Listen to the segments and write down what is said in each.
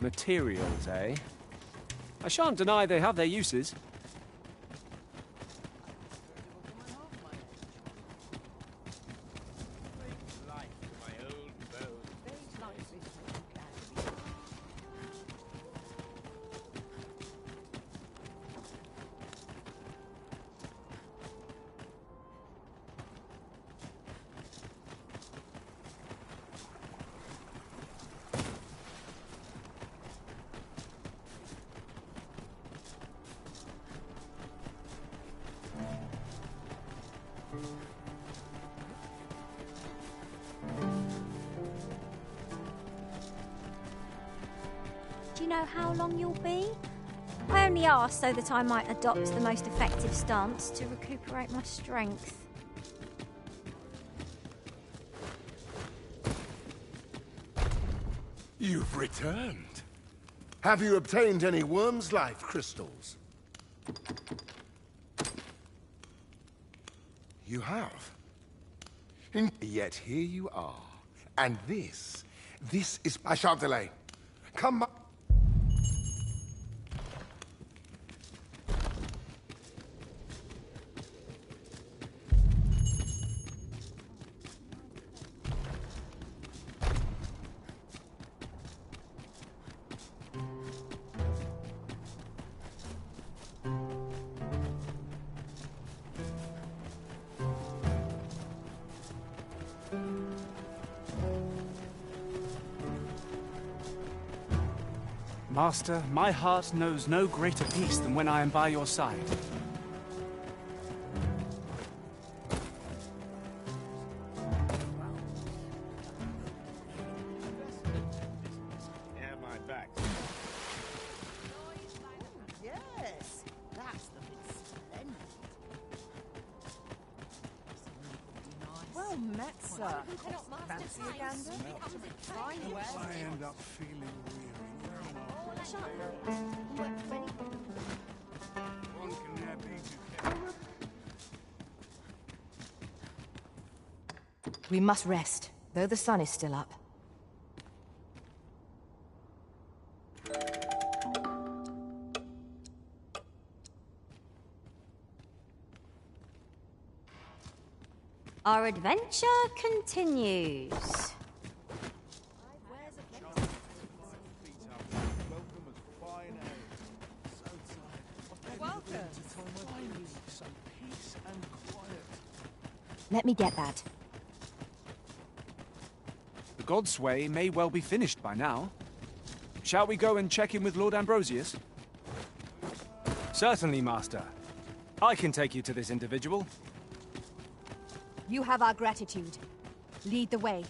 Materials, eh? I shan't deny they have their uses. Do you know how long you'll be? I only asked so that I might adopt the most effective stance to recuperate my strength. You've returned. Have you obtained any worm's life crystals? You have. Yet here you are. And this is... I shan't delay. Come... Master, my heart knows no greater peace than when I am by your side. Yes, that's the bit splendid. Well met, sir. Fancy a gander? I end up feeling weary. One can there be too. We must rest, though the sun is still up. Our adventure continues. Let me get that. The Godsway may well be finished by now. Shall we go and check in with Lord Ambrosius? Certainly, Master. I can take you to this individual. You have our gratitude. Lead the way.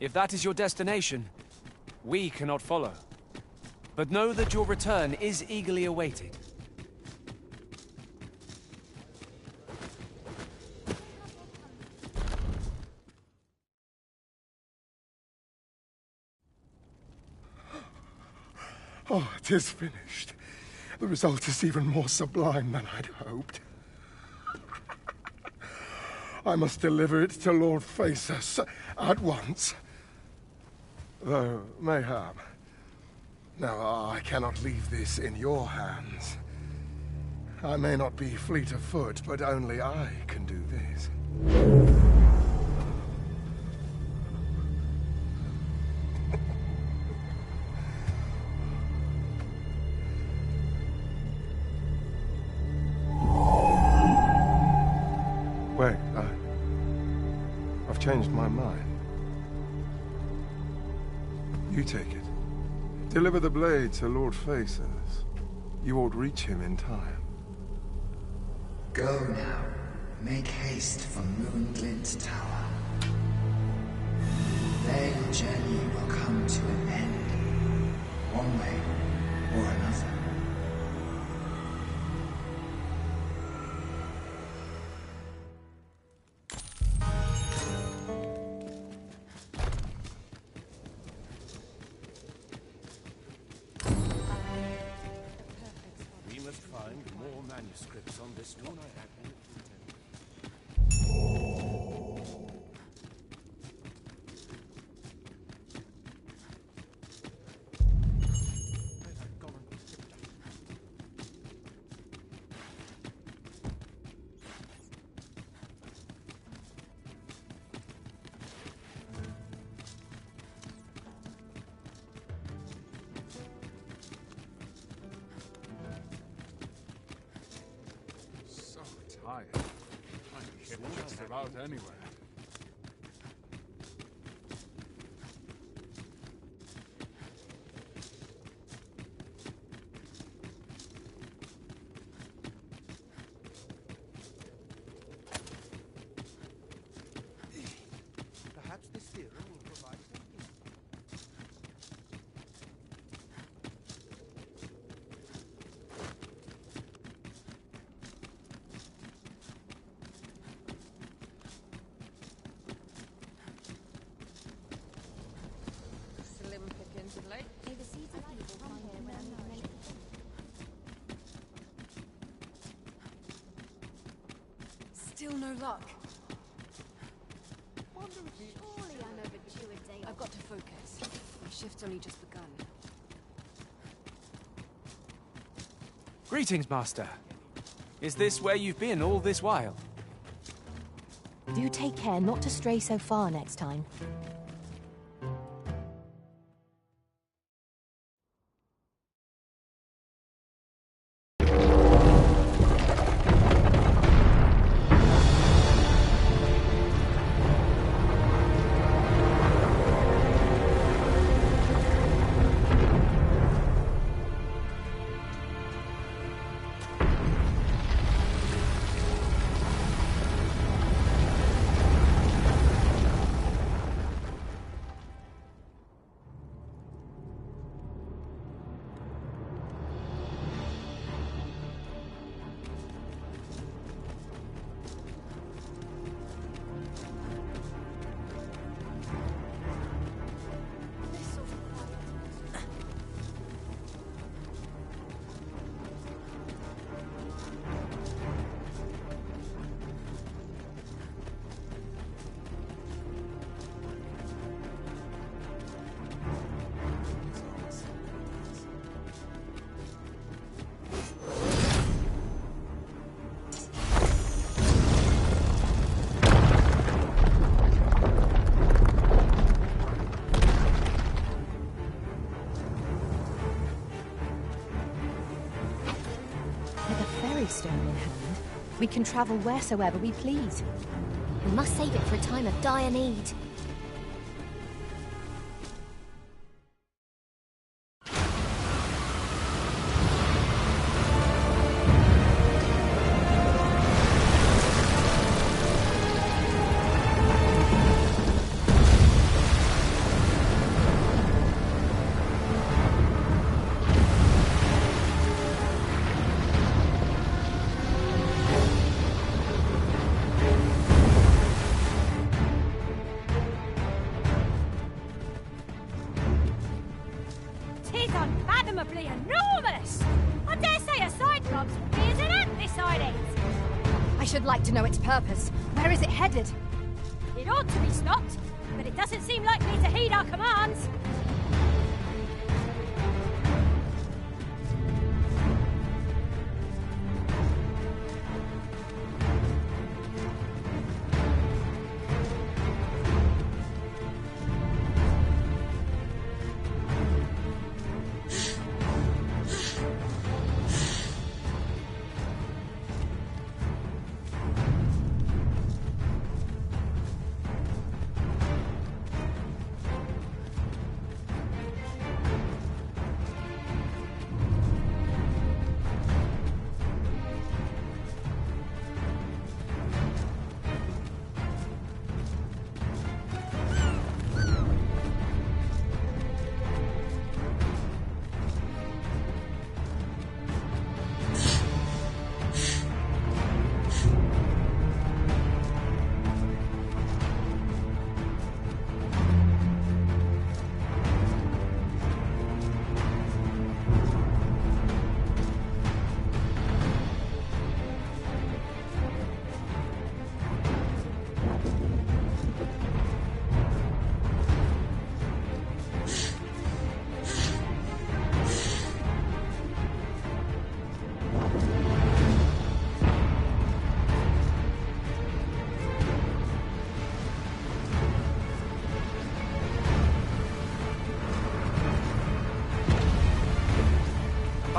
If that is your destination, we cannot follow. But know that your return is eagerly awaited. Oh, it is finished. The result is even more sublime than I'd hoped. I must deliver it to Lord Phaesus at once. Though, mayhap... Now, I cannot leave this in your hands. I may not be fleet of foot, but only I can do this. Wait, I've changed my mind. You take it. Deliver the blade to Lord Phaesus. You ought reach him in time. Go now. Make haste for Moonglint Tower. There your journey will come to an end. One way or another. manuscripts on this topic. So tired. I can get just about anywhere. Perhaps this theorem will provide some insight. Slim pickings of late. May the seeds of evil come here when unknown. Still no luck. Surely I'm overdue a day. I've got to focus. My shift's only just begun. Greetings, Master. Is this where you've been all this while? Do take care not to stray so far next time. Stone in hand, we can travel wheresoever we please. We must save it for a time of dire need. Unfathomably enormous! I dare say a Cyclops would be as an ant beside it! I should like to know its purpose. Where is it headed? It ought to be stopped, but it doesn't seem likely to heed our commands.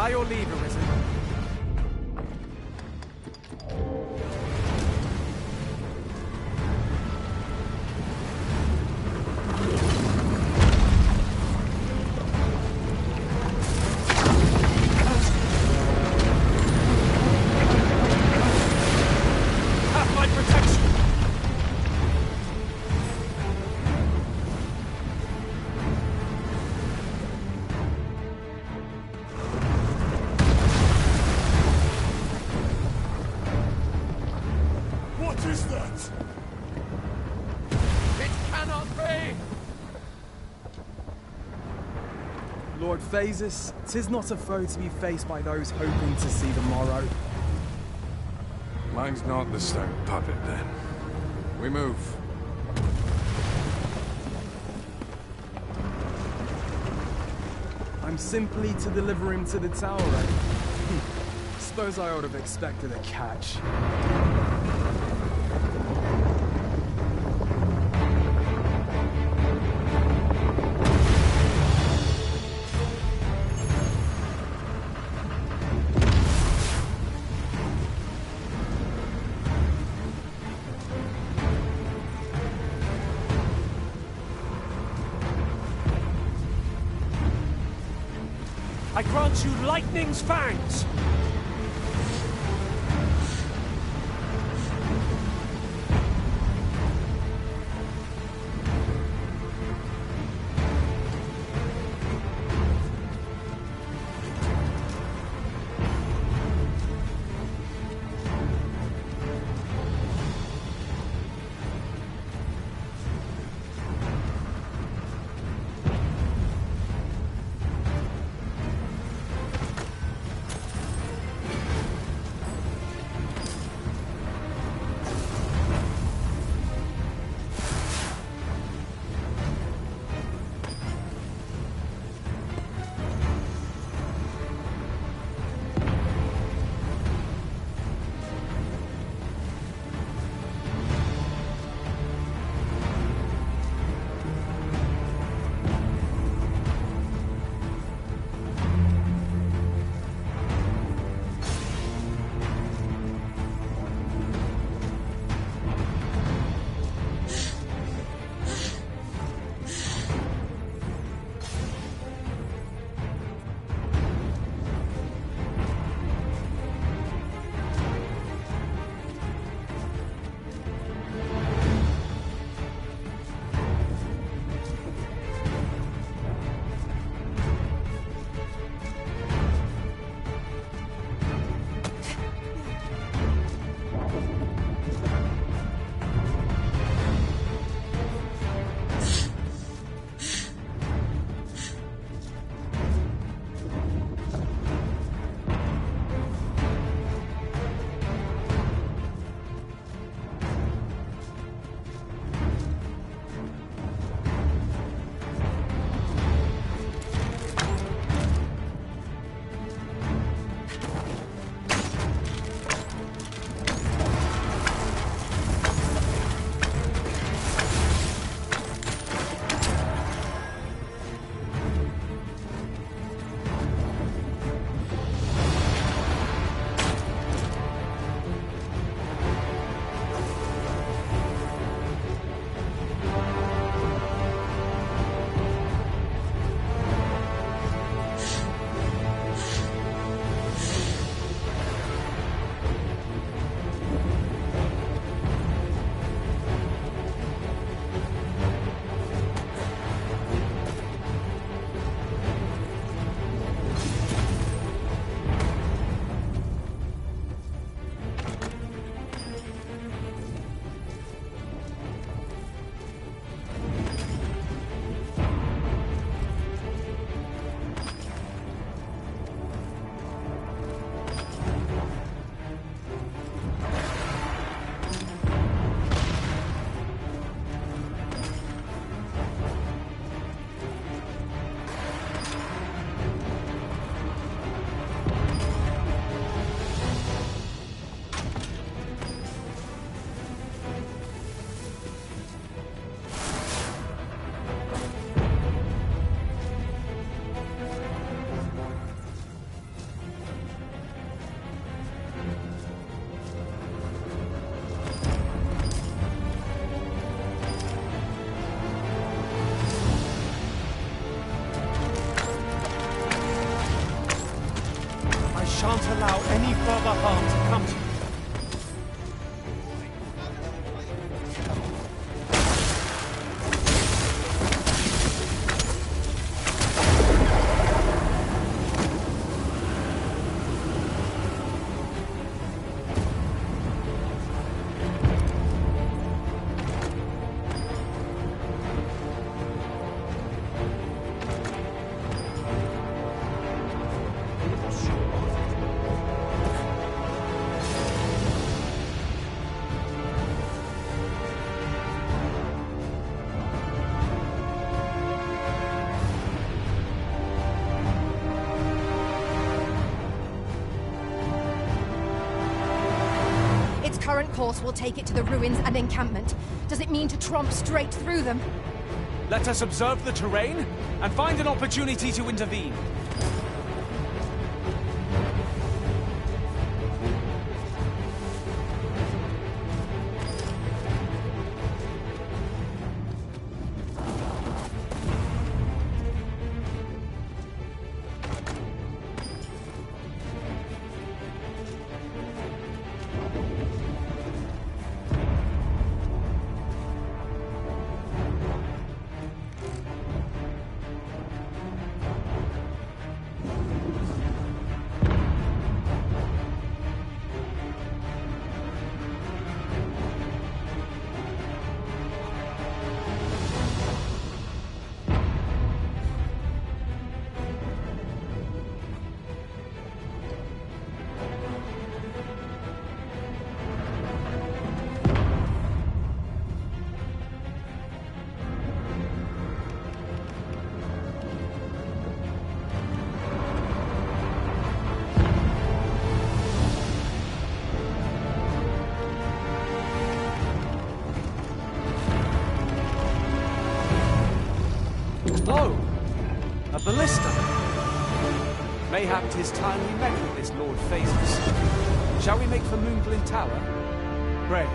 By your leave, Arisen. Have my protection! What is that? It cannot be! Lord Phasis, 'tis not a foe to be faced by those hoping to see the morrow. Mine's not the stone puppet, then. We move. I'm simply to deliver him to the tower, eh? Suppose I ought have expected a catch. I grant you lightning's fangs! shan't allow any further harm to come to you. Current course will take it to the ruins and encampment. Does it mean to tromp straight through them? Let us observe the terrain and find an opportunity to intervene. Oh, a ballista. Mayhap 'tis time we met with this Lord Phases. Shall we make for Moonglin Tower? Pray,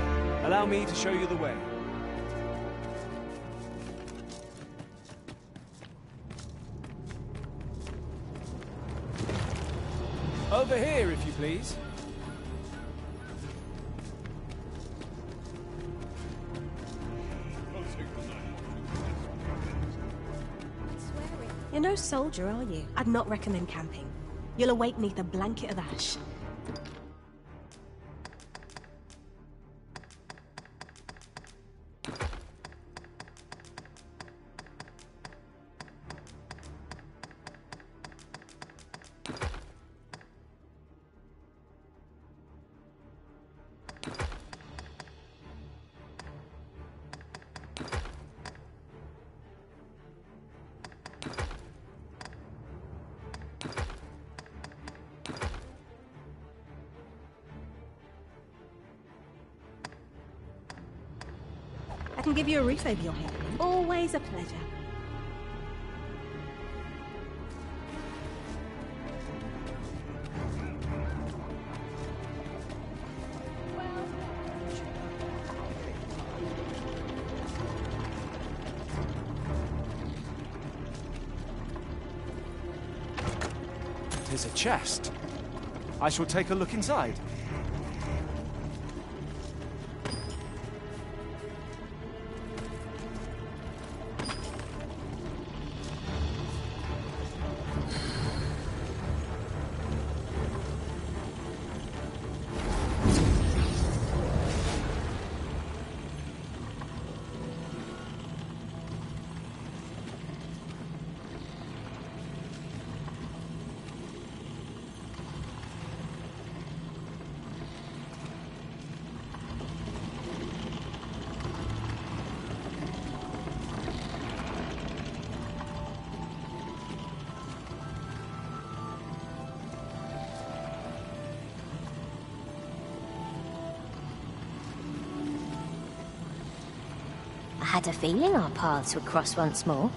allow me to show you the way. Over here, if you please. You're no soldier, are you? I'd not recommend camping. You'll awake neath a blanket of ash. I can give you a roof over your head. Always a pleasure. Tis a chest. I shall take a look inside. I had a feeling our paths would cross once more.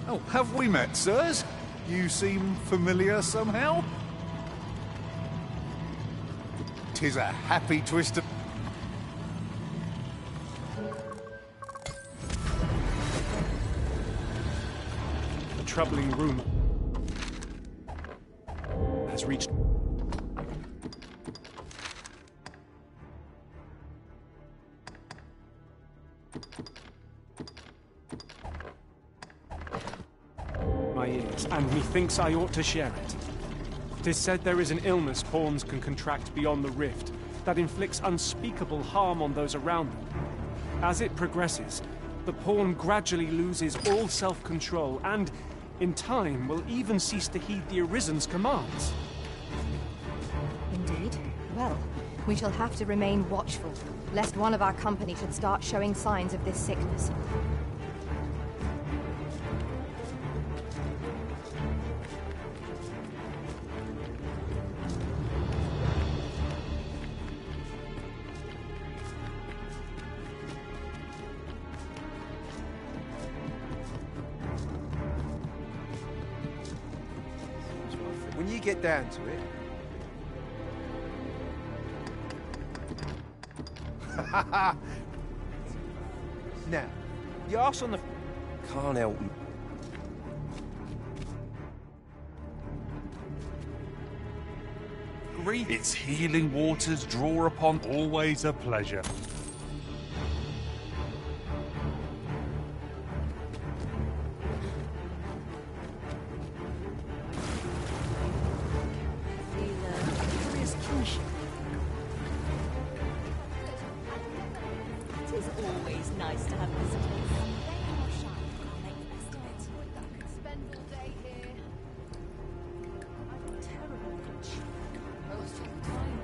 Oh, have we met, sirs? You seem familiar somehow? 'Tis a happy twist of... A troubling rumor has reached... my ears, and methinks I ought to share it. 'Tis said there is an illness pawns can contract beyond the rift that inflicts unspeakable harm on those around them. As it progresses, the pawn gradually loses all self-control and, in time, will even cease to heed the Arisen's commands. Indeed. Well, we shall have to remain watchful, lest one of our company should start showing signs of this sickness. When you get down to it... Now, the arse on the... Can't help me. Its healing waters draw upon always a pleasure. It is always nice to have visitors. Spend all day here. I've got terrible itch. I lost track of time.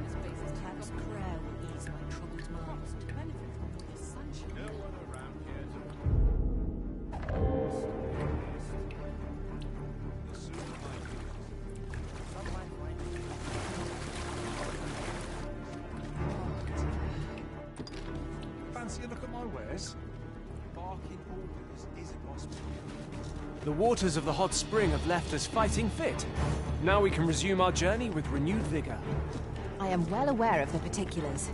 This place is tax prayer will ease my troubled mind. To benefit from all this sunshine. No one around here Fancy a look at my wares? Barking orders isn't possible. The waters of the hot spring have left us fighting fit. Now we can resume our journey with renewed vigor. I am well aware of the particulars.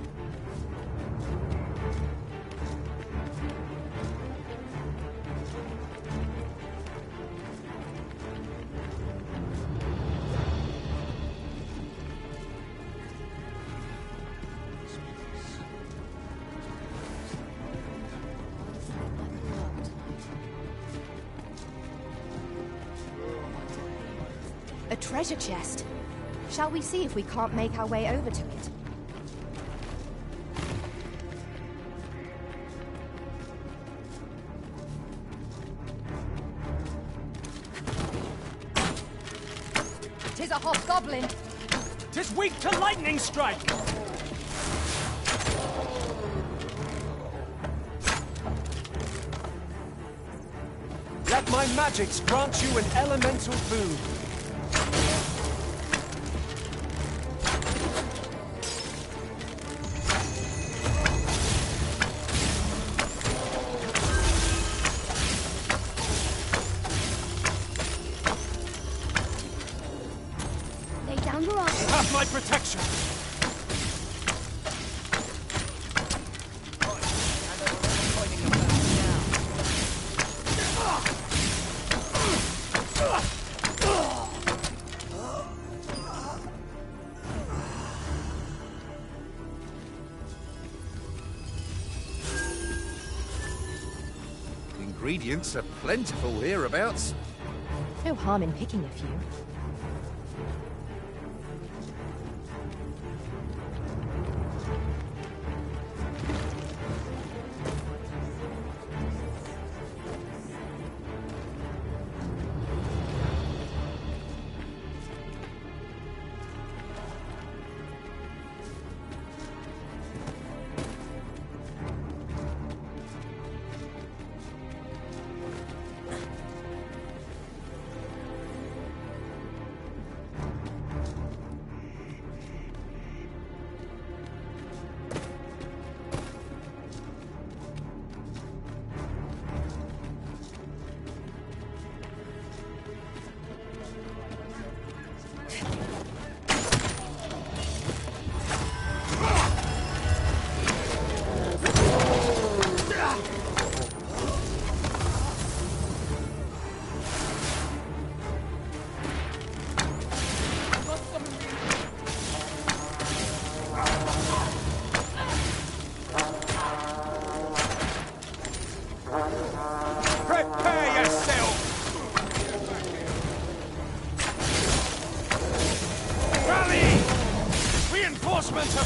A treasure chest. Shall we see if we can't make our way over to it? Tis a hobgoblin! 'Tis weak to lightning strike! Let my magics grant you an elemental boon. Lay down your arms. You have my protection. Ingredients are plentiful hereabouts. No harm in picking a few.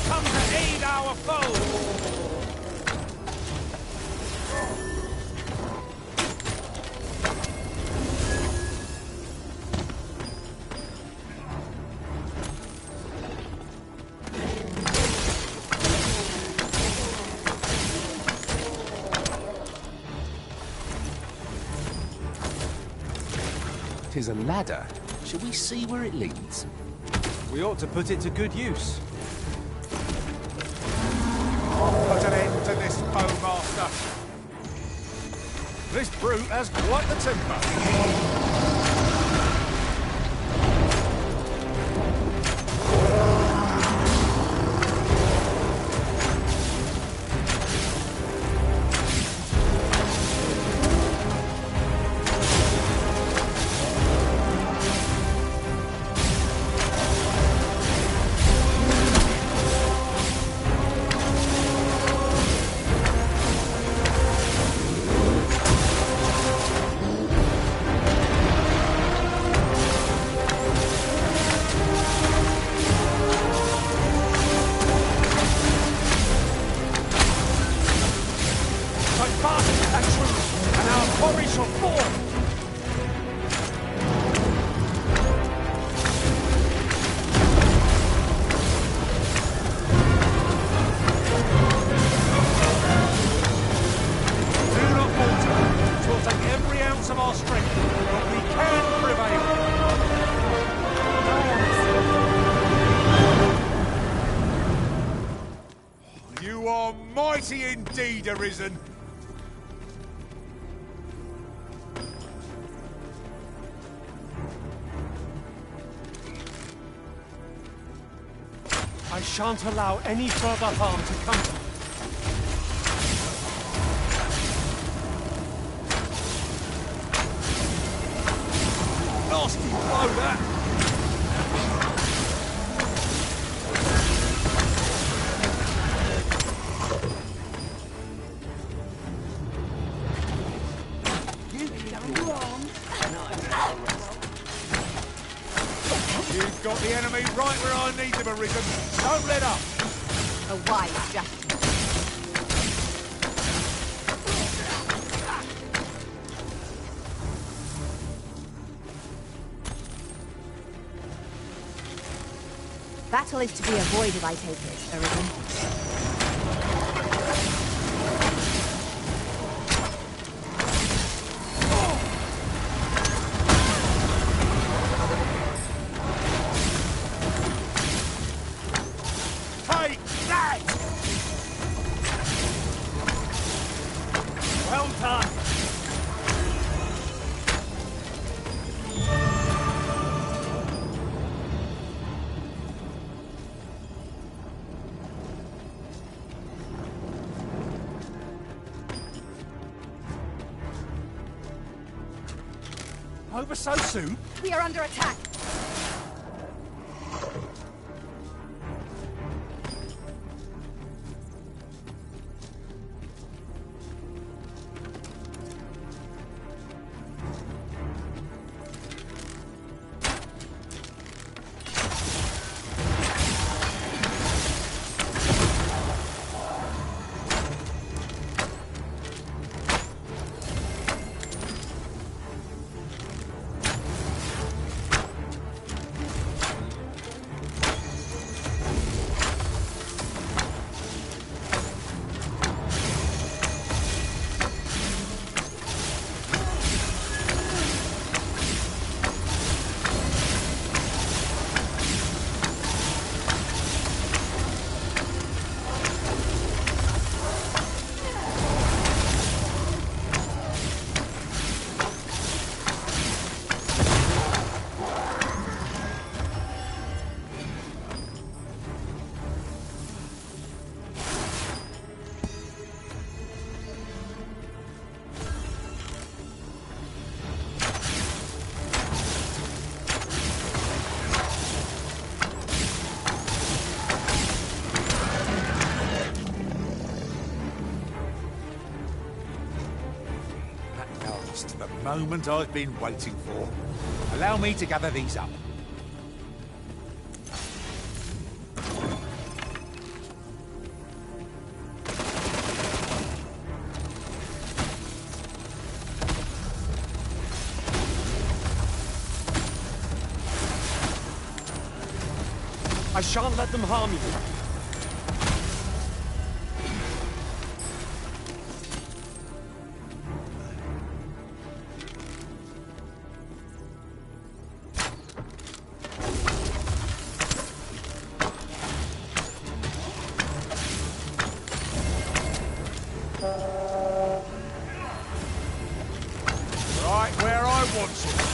come to aid our foe! 'Tis a ladder. Shall we see where it leads? We ought to put it to good use. Put an end to this, Bowmaster. This brute has quite the temper. Indeed, arisen. I shan't allow any further harm to come to me. Nasty blow, that! You've got the enemy right where I need them, arisen. Don't let up. A wise judgment. Battle is to be avoided, I take it, Arisen. Over so soon? We are under attack. The moment I've been waiting for. Allow me to gather these up. I shan't let them harm you. Right where I want you.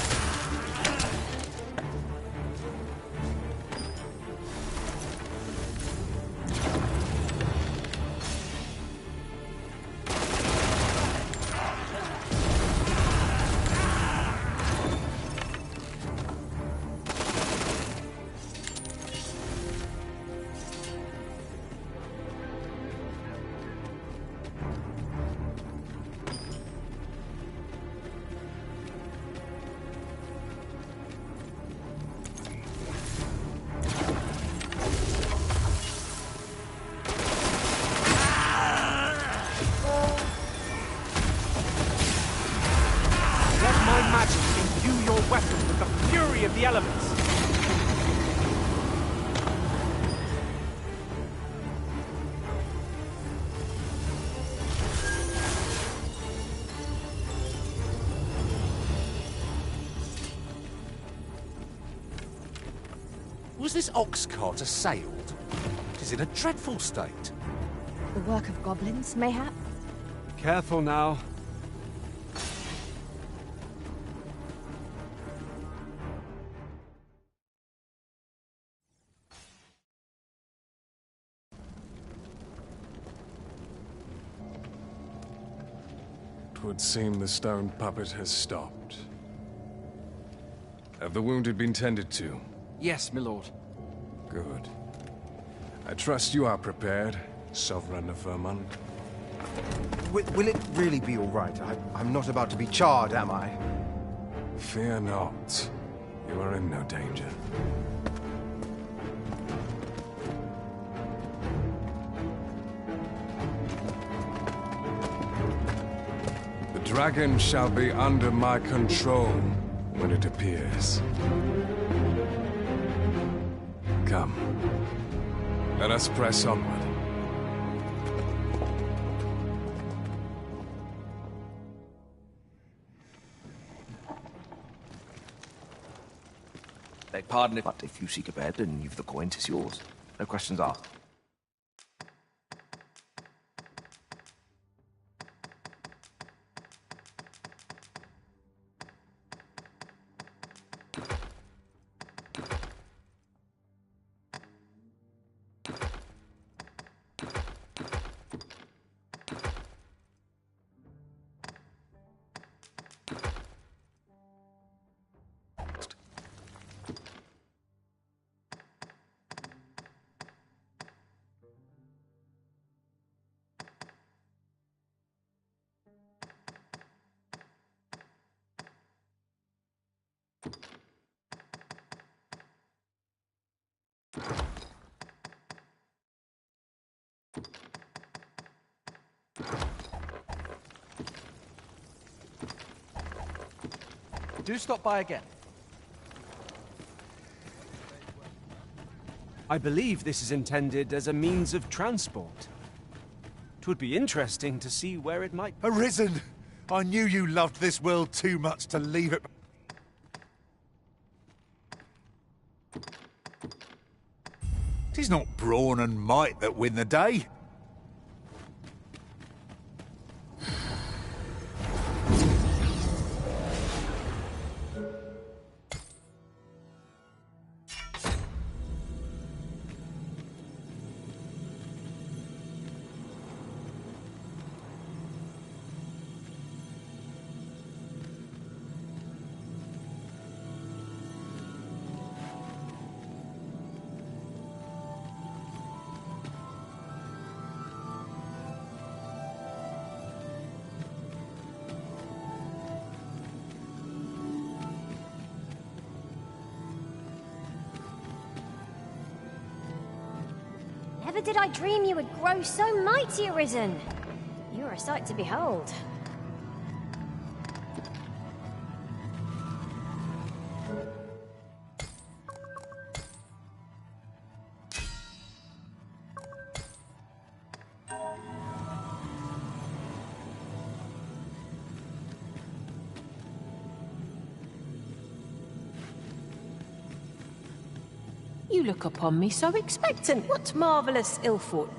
Of the elements. Was this ox cart assailed? It is in a dreadful state. The work of goblins, mayhap? Careful now. It would seem the stone puppet has stopped. Have the wounded been tended to? Yes, my lord. Good. I trust you are prepared, Sovereign of Vermont. Will it really be all right? I'm not about to be charred, am I? Fear not. You are in no danger. The dragon shall be under my control when it appears. Come. Let us press onward. Beg pardon, but if you seek a bed and you've the coin, 'tis yours. No questions asked. Do stop by again. I believe this is intended as a means of transport. It would be interesting to see where it might... Arisen! I knew you loved this world too much to leave it. Tis not brawn and might that win the day. Never did I dream you would grow so mighty, Arisen. You are a sight to behold. You look upon me so expectant. What marvellous ill-thought.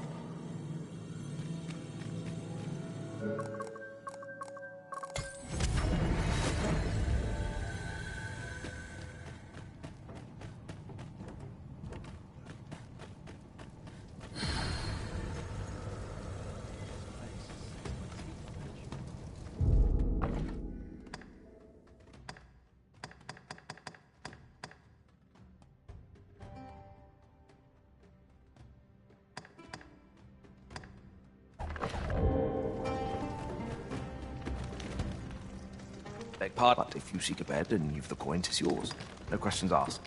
Beg pardon, but if you seek a bed and you've the coin, 'tis yours. No questions asked.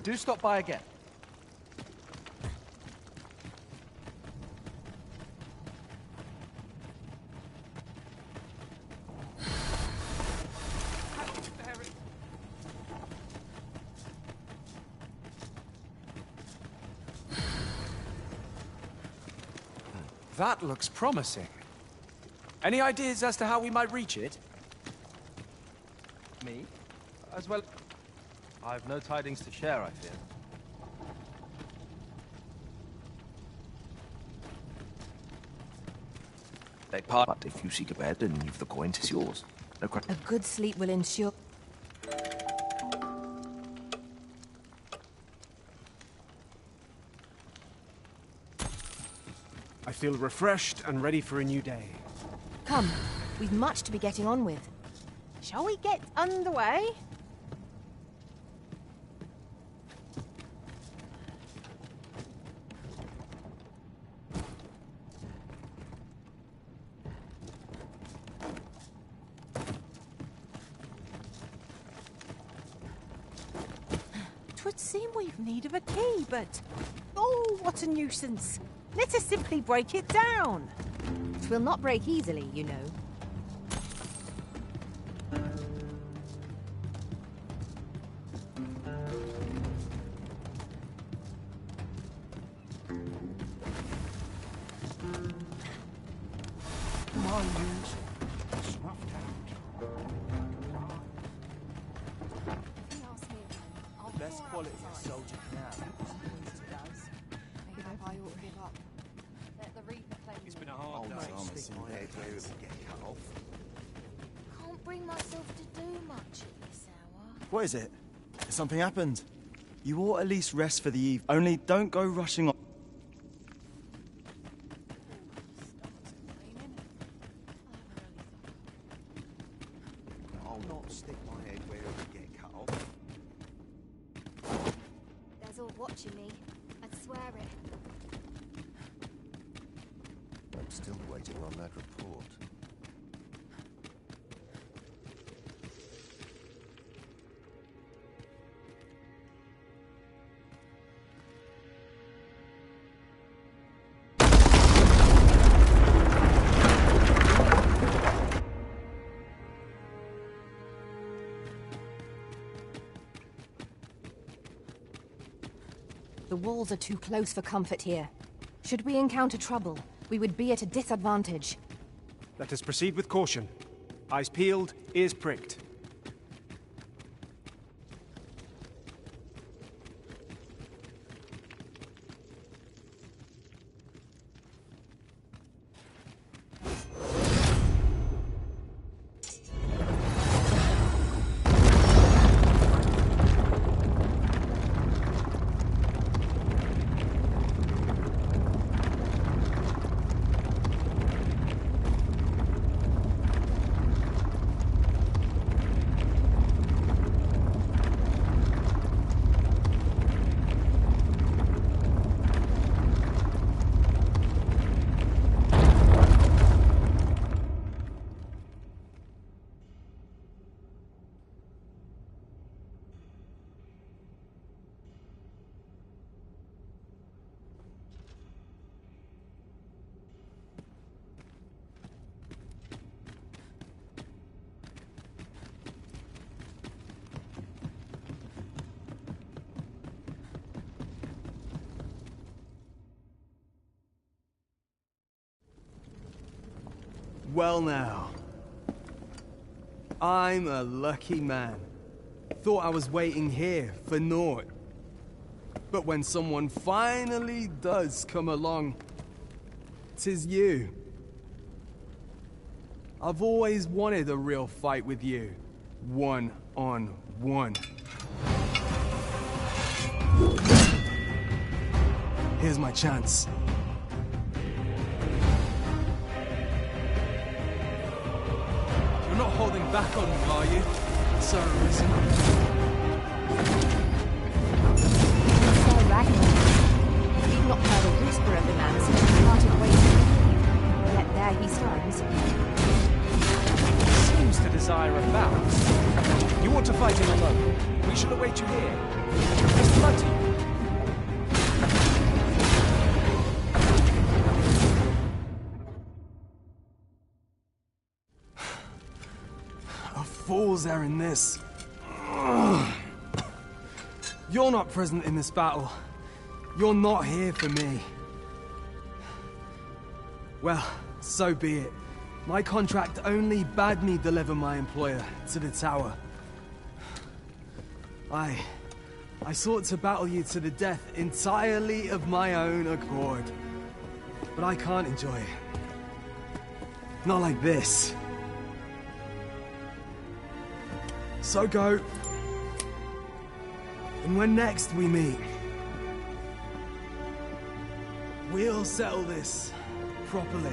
Do stop by again. That looks promising. Any ideas as to how we might reach it? Me? As well... I've no tidings to share, I fear. Beg pardon, but if you seek a bed and you've the coin, 'tis yours. No question. A good sleep will ensure... I feel refreshed and ready for a new day. Come, we've much to be getting on with. Shall we get underway? Twould seem we've need of a key, but... Oh, what a nuisance. Let us simply break it down. Twill not break easily, you know. Best quality a soldier can have. It's been a hard day. Can't bring myself to do much at this hour. What is it? Has something happened? You ought at least rest for the eve. Only don't go rushing on. I'll not stick my head where it would get cut off. There's all watching me. I'd swear it. I'm still waiting on that report. The walls are too close for comfort here. Should we encounter trouble, we would be at a disadvantage. Let us proceed with caution. Eyes peeled, ears pricked. Well now. I'm a lucky man. Thought I was waiting here for naught. But when someone finally does come along, 'tis you. I've always wanted a real fight with you. One-on-one. Here's my chance. You're not holding back on me, are you, Sir Arisen? Sir Ragnar. We've not heard a whisper of the man since he started waiting. Yet there he stands. Seems to desire a bout. You want to fight him alone? We shall await you here. Best of luck to you. A fool's errand this. You're not present in this battle. You're not here for me. Well, so be it. My contract only bade me deliver my employer to the tower. I sought to battle you to the death entirely of my own accord. But I can't enjoy it. Not like this. So go. And when next we meet, we'll settle this properly.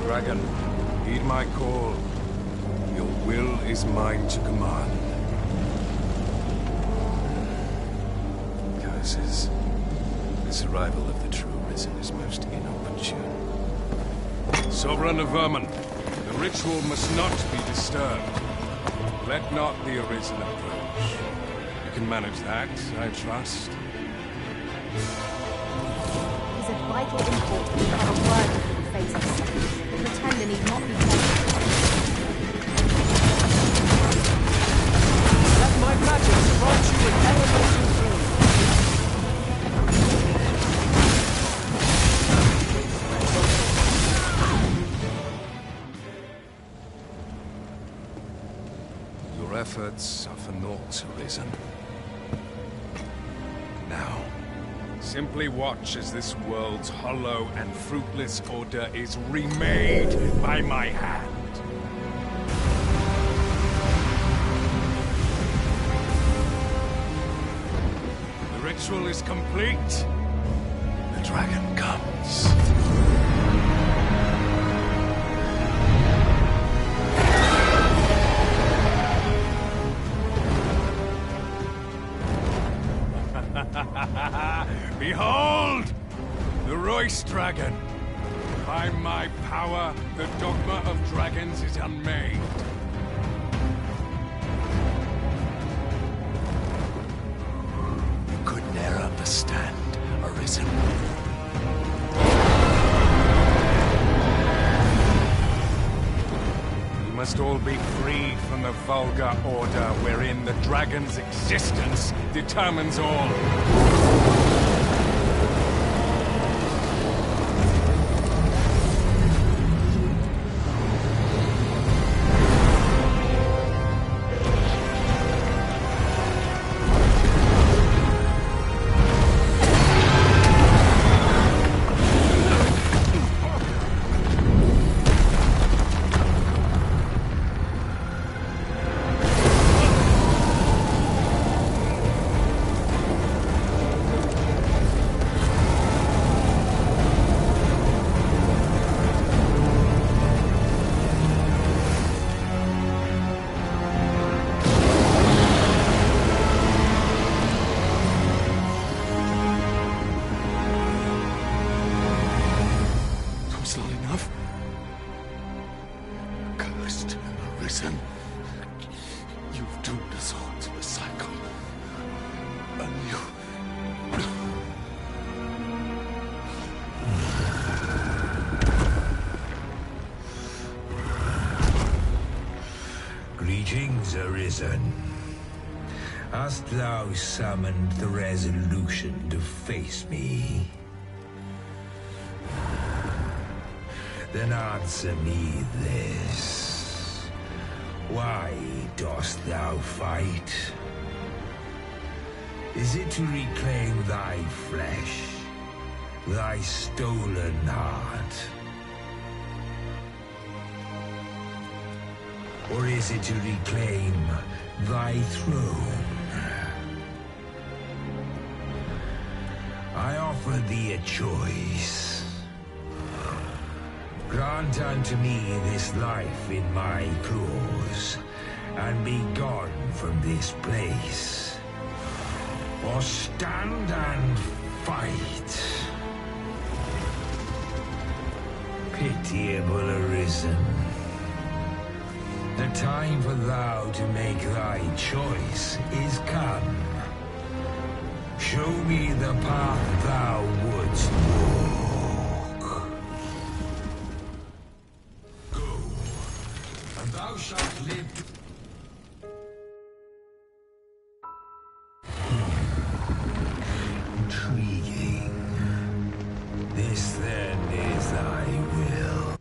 Dragon, heed my call. Your will is mine to command. Curses. This arrival of the true Risen is most inopportune. Sovereign of Vermin, the ritual must not be disturbed. Let not the Arisen approach. You can manage that, I trust. It is of vital import we have a word with the faces. The Pretender need not be told. Let my magic grant you an elemental form. Your efforts are for naught, Arisen. Now, simply watch as this world's hollow and fruitless order is remade by my hand. The ritual is complete. The dragon comes. Behold! The Royce Dragon! By my power, the Dogma of Dragons is unmade. You could ne'er understand, Arisen. You must all be freed from the vulgar order wherein the dragon's existence determines all. risen. You've doomed us all to the cycle. And you... Greetings, Arisen. Hast thou summoned the resolution to face me? Then answer me this. Why dost thou fight? Is it to reclaim thy flesh, thy stolen heart? Or is it to reclaim thy throne? I offer thee a choice. Grant unto me this life in my claws, and be gone from this place. Or stand and fight. Pitiable Arisen. The time for thou to make thy choice is come. Show me the path thou wouldst walk. Go, and thou shalt live. Intriguing. This then is thy will.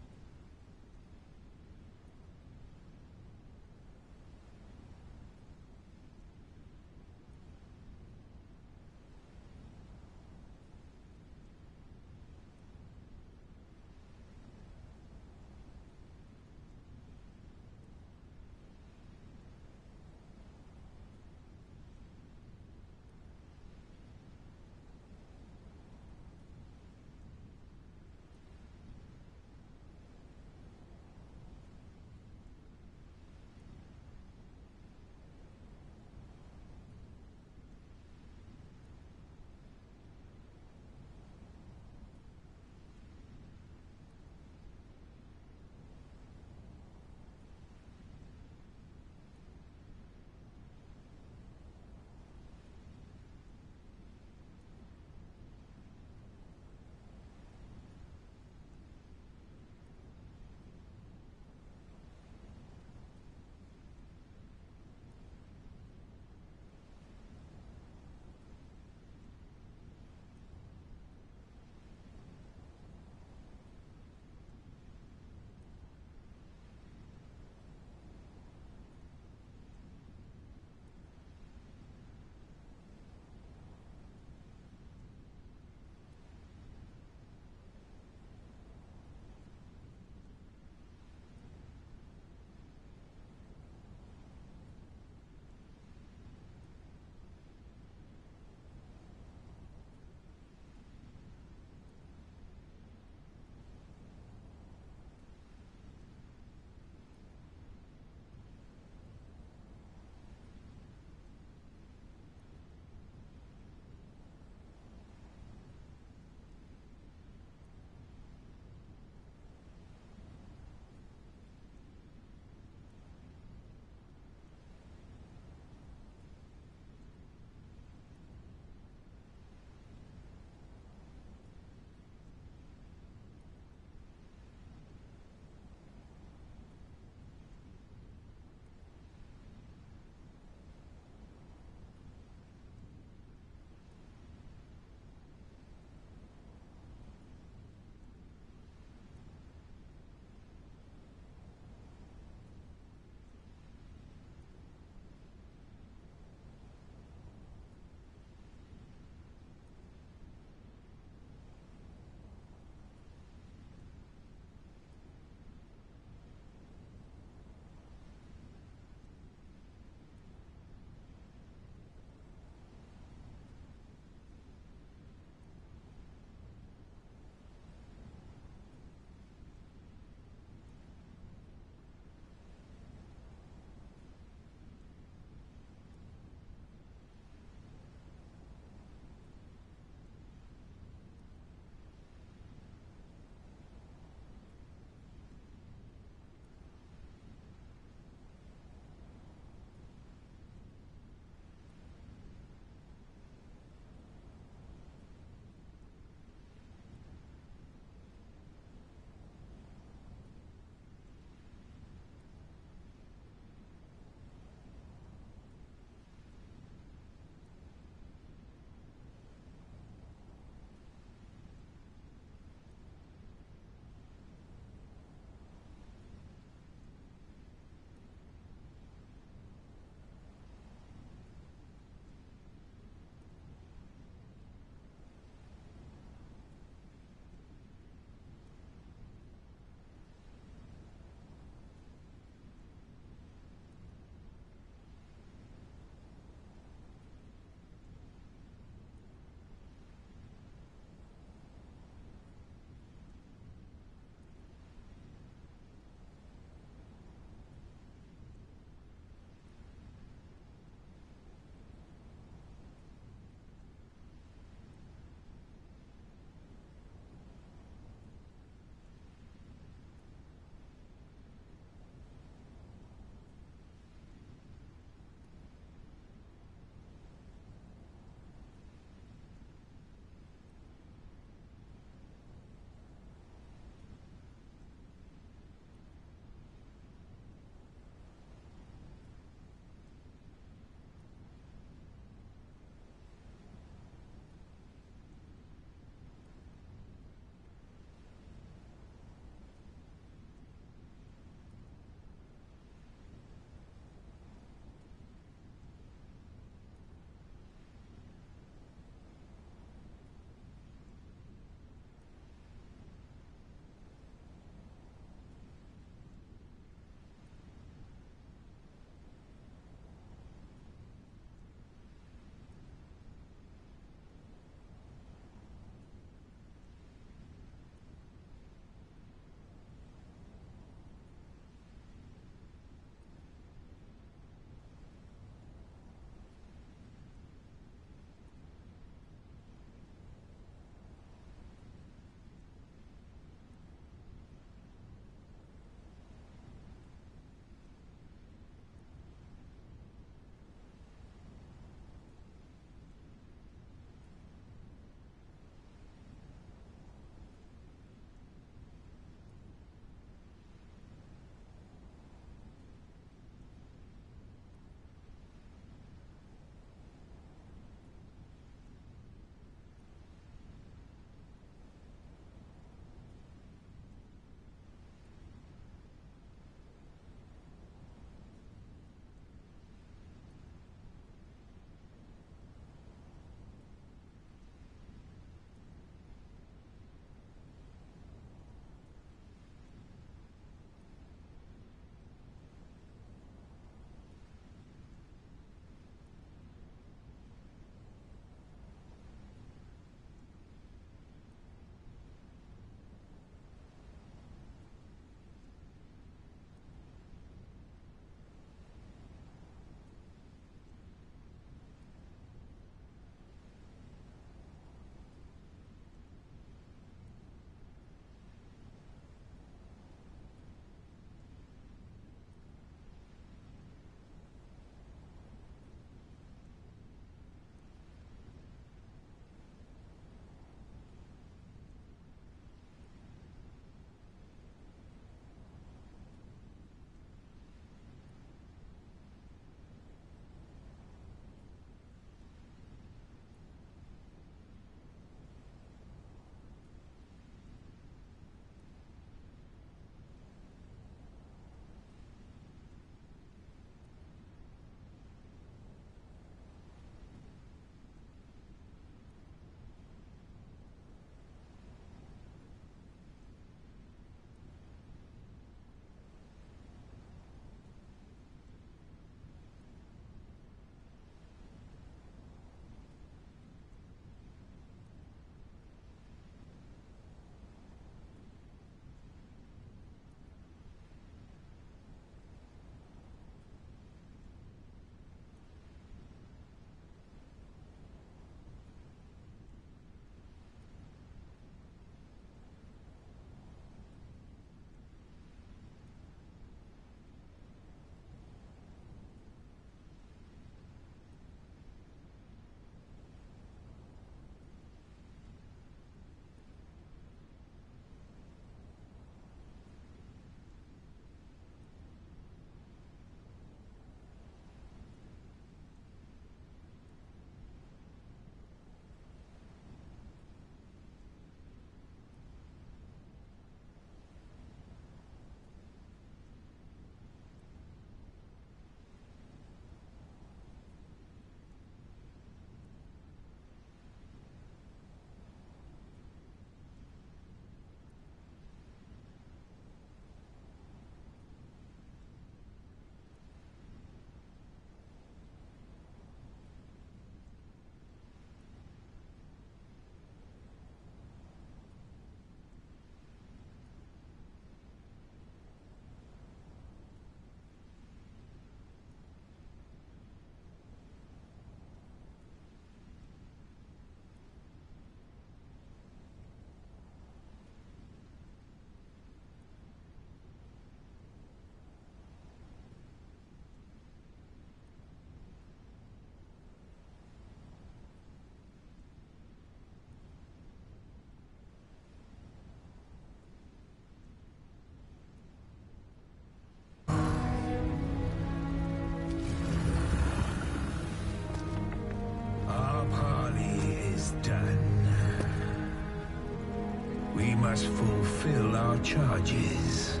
must fulfill our charges.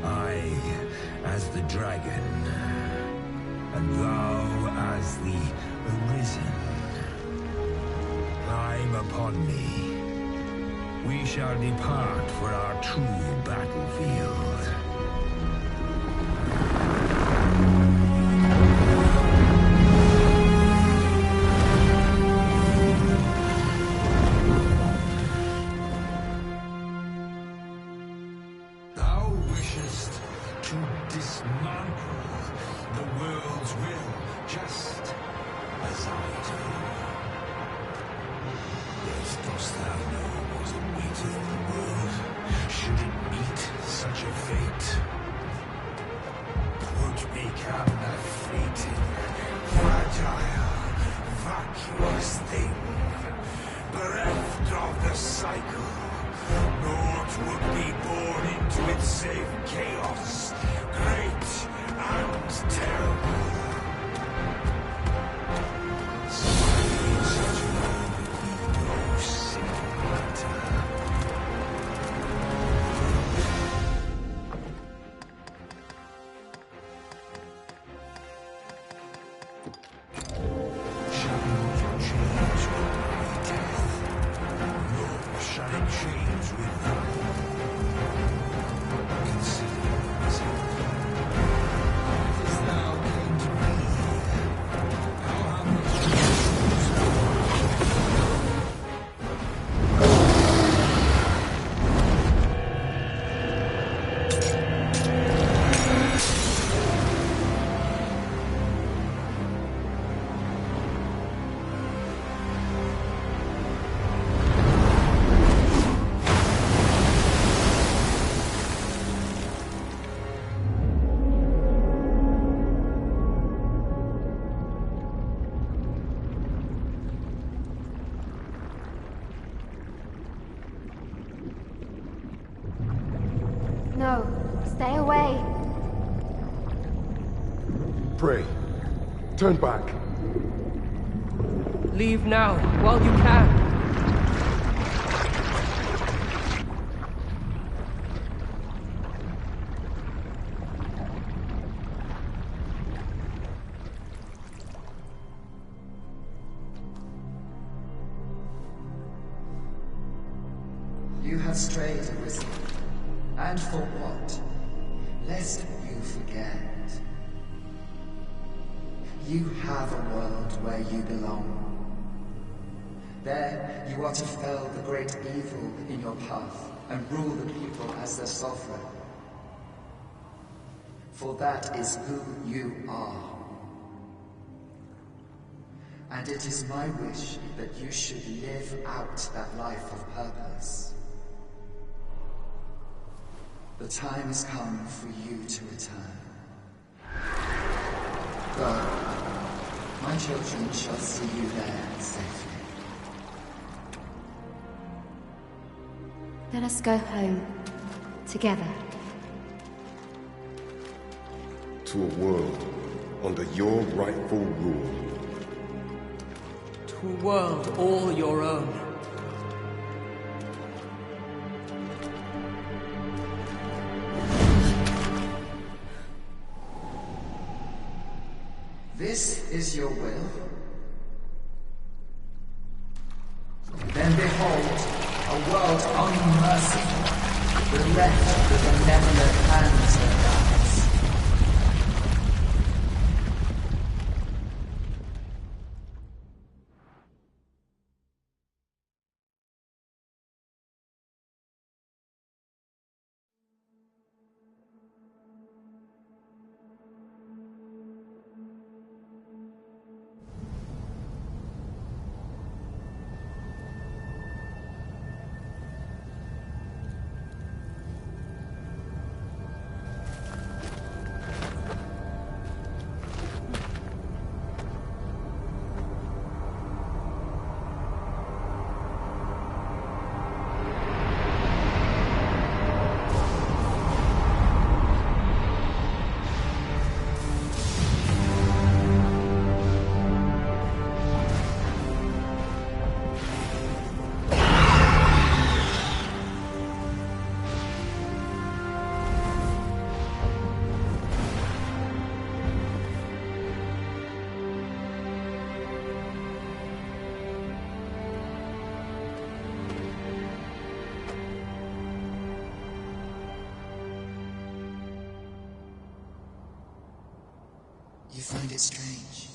I, as the dragon, and thou as the arisen. Climb upon me. We shall depart for our true battlefield. Thou wishest to dismantle the world's will, just as I do. Yet dost thou know what awaiteth the world, should it meet such a fate? Would become a fleeting, fragile, vacuous thing, bereft of the cycle. Naught would be born into it save chaos, great and terrible. Surviving such a world would be no simple matter. Shall not change with my death, nor shall it change with thine. Consider myself. As thou came to me, how No, stay away. Pray. Turn back. Leave now, while you can. You have strayed, Arisen. And for what? Lest you forget. You have a world where you belong. There, you are to fell the great evil in your path and rule the people as their sovereign. For that is who you are. And it is my wish that you should live out that life of purpose. The time has come for you to return. Go. My children shall see you there safely. Let us go home. Together. To a world under your rightful rule. To a world all your own. This is your will? Then behold, a world unmerciful, bereft with the benevolent hands of gods. find it strange?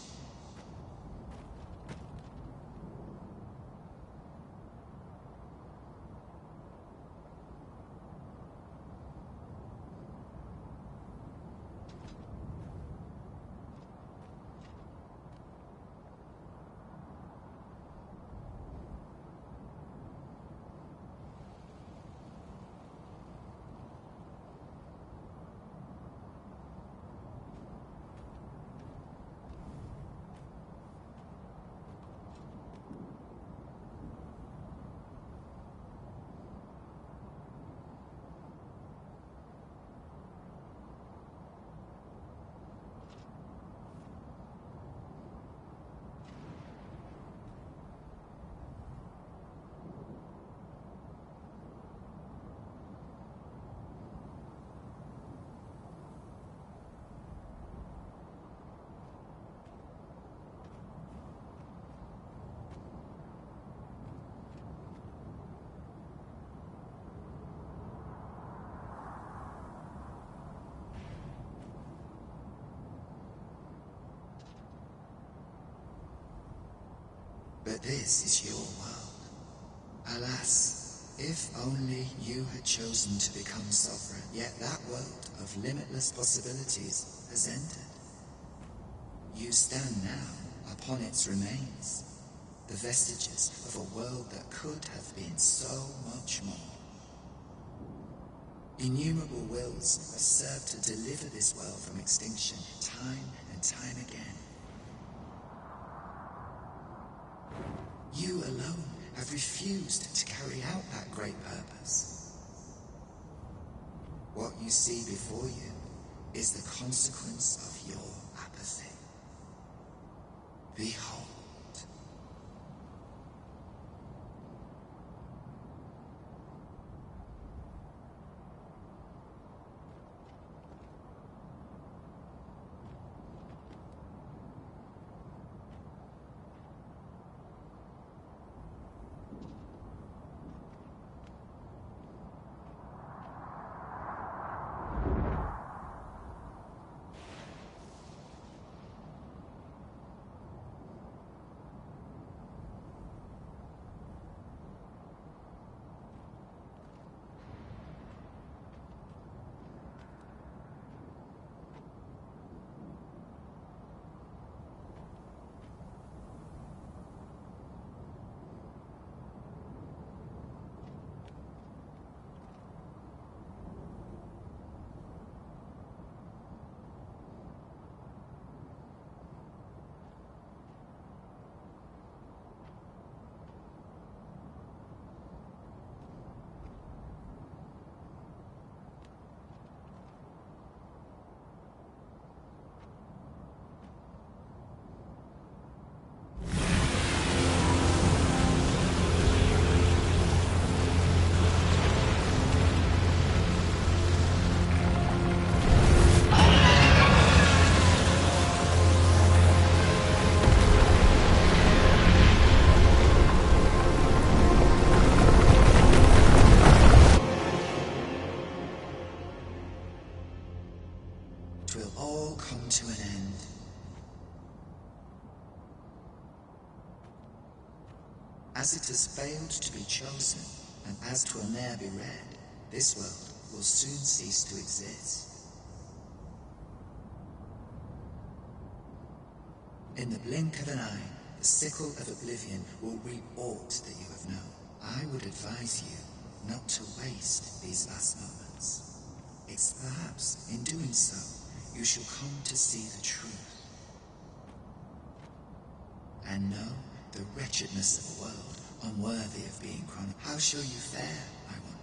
But this is your world. Alas, if only you had chosen to become sovereign, yet that world of limitless possibilities has ended. You stand now upon its remains, the vestiges of a world that could have been so much more. Innumerable wills have served to deliver this world from extinction time and time again. You alone have refused to carry out that great purpose. What you see before you is the consequence of your apathy. Behold. As it has failed to be chosen, and as 'twill ne'er be read, this world will soon cease to exist. In the blink of an eye, the sickle of oblivion will reap aught that you have known. I would advise you not to waste these last moments. It's perhaps in doing so, you shall come to see the truth. And know the wretchedness of a world unworthy of being chronicled. How shall you fare, I wonder?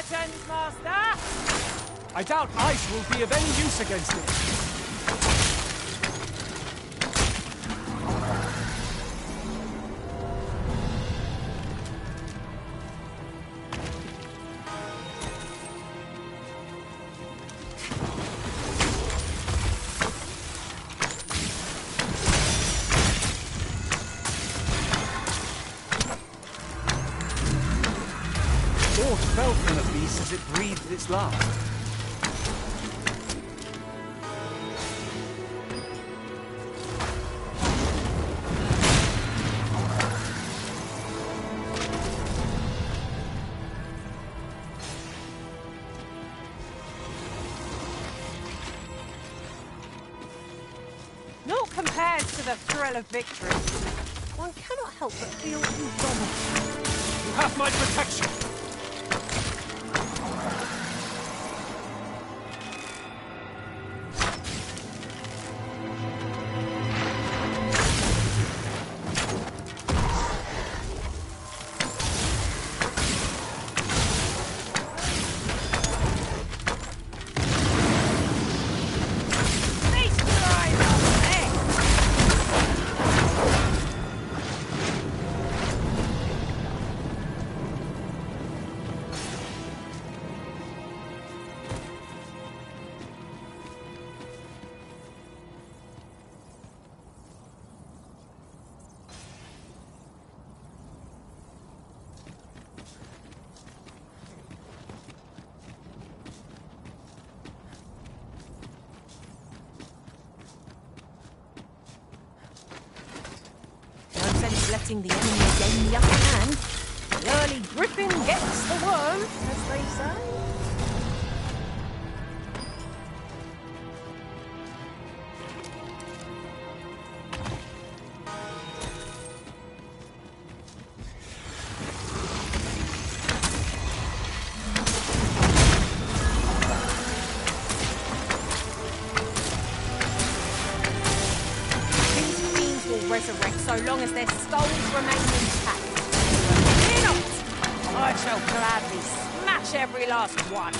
buttons, Master! I doubt ice will be of any use against it. Fell from the beast as it breathed its last. Not compared to the thrill of victory. One cannot help but feel indomitable. You have my protection! Letting the enemy gain the upper hand. The early griffin gets the worm, as they say. Resurrect so long as their skulls remain intact. Fear not! I shall gladly smash every last one.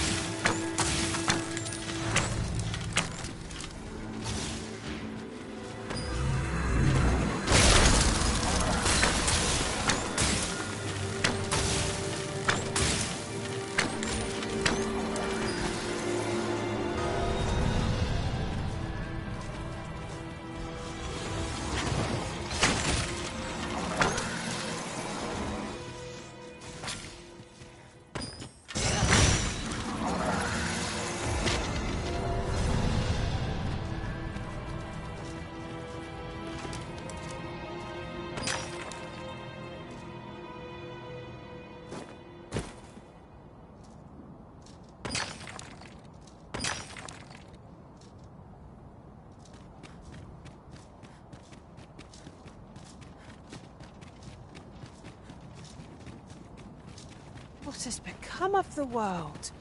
What has become of the world?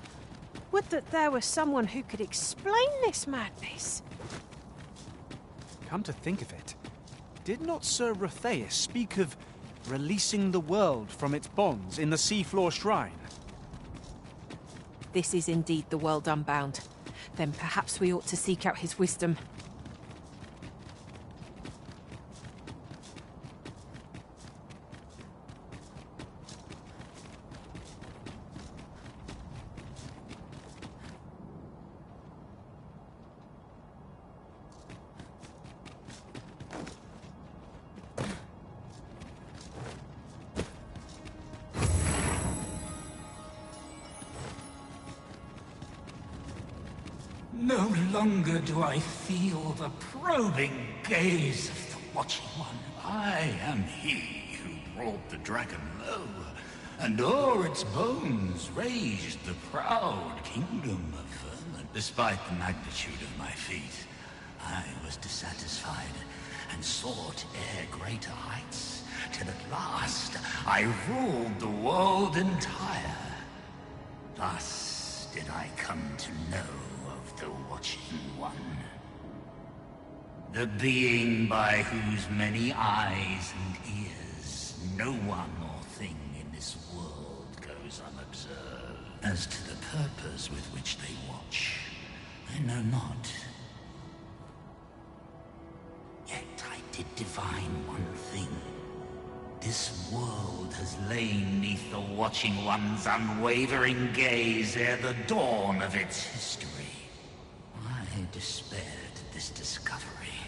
Would that there were someone who could explain this madness. Come to think of it, did not Sir Rotheus speak of releasing the world from its bonds in the seafloor shrine? This is indeed the world unbound. Then perhaps we ought to seek out his wisdom. No longer do I feel the probing gaze of the Watching One. I am he who brought the dragon low, and o'er its bones raised the proud kingdom of Vermin. Despite the magnitude of my feat, I was dissatisfied and sought ere greater heights, till at last I ruled the world entire. Thus did I come to know of the Watching One. The being by whose many eyes and ears no one or thing in this world goes unobserved. As to the purpose with which they watch, I know not. Yet I did divine one thing. This world has lain neath the watching one's unwavering gaze ere the dawn of its history. I despaired at this discovery.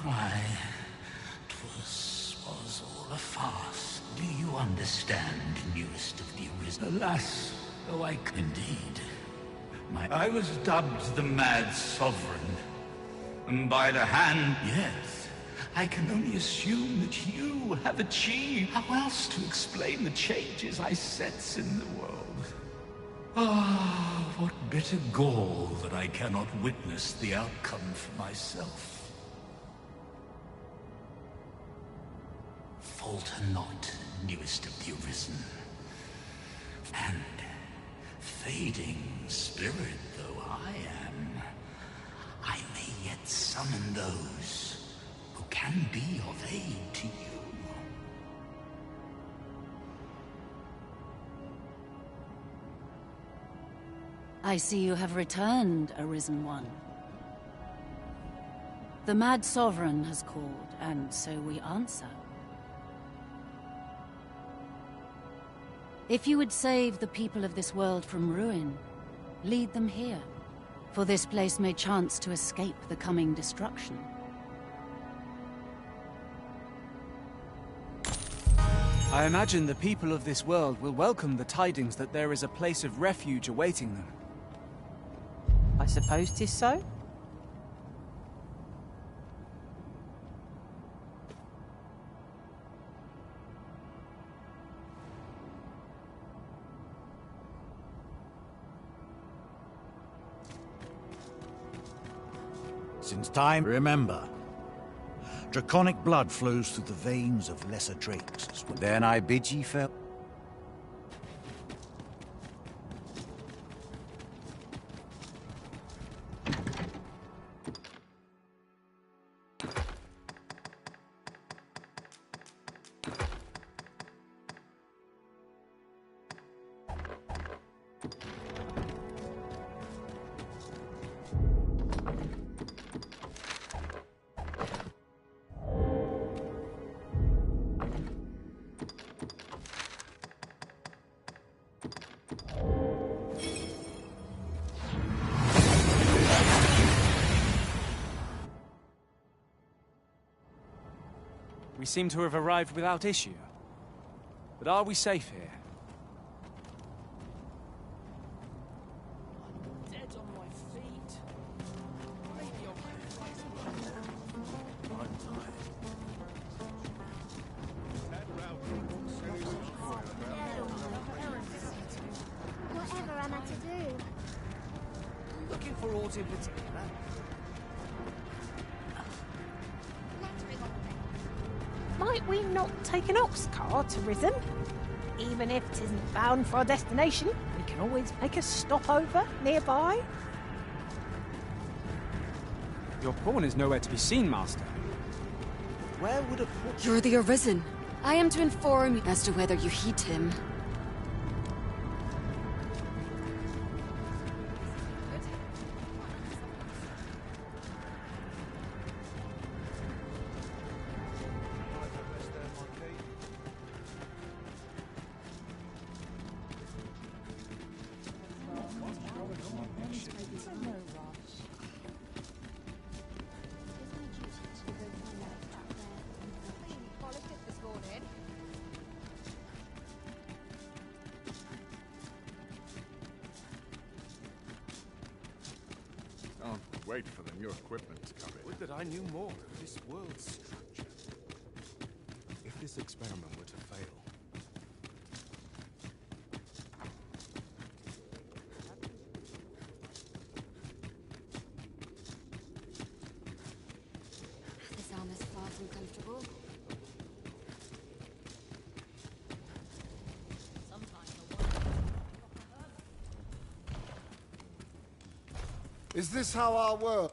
Why, 'twas all a farce. Do you understand, newest of the arisen? Alas, though I indeed. I was dubbed the Mad Sovereign. And by the hand, yes, I can only assume that you have achieved. How else to explain the changes I sense in the world? Ah, what bitter gall that I cannot witness the outcome for myself. Falter not, newest of the arisen. And, fading spirit though I am, I may yet summon those who can be of aid to you. I see you have returned, Arisen One. The Mad Sovereign has called, and so we answer. If you would save the people of this world from ruin, lead them here, for this place may chance to escape the coming destruction. I imagine the people of this world will welcome the tidings that there is a place of refuge awaiting them. I suppose 'tis so. Since time, remember. Draconic blood flows through the veins of lesser drakes. Then I bid ye farewell. We seem to have arrived without issue. But are we safe here? I'm dead on my feet. Maybe I'll I'm tired. Whatever am I to do? Looking for aught in particular? Might we not take an ox cart to Risen? Even if it isn't bound for our destination, we can always make a stopover nearby. Your pawn is nowhere to be seen, Master. Where would a pawn... You're the Arisen. I am to inform you as to whether you heed him. Can't wait for the new equipment to come in. Would that I knew more of this world's structure. If this experiment were to fail, This armor's far from comfortable. Is this how our world...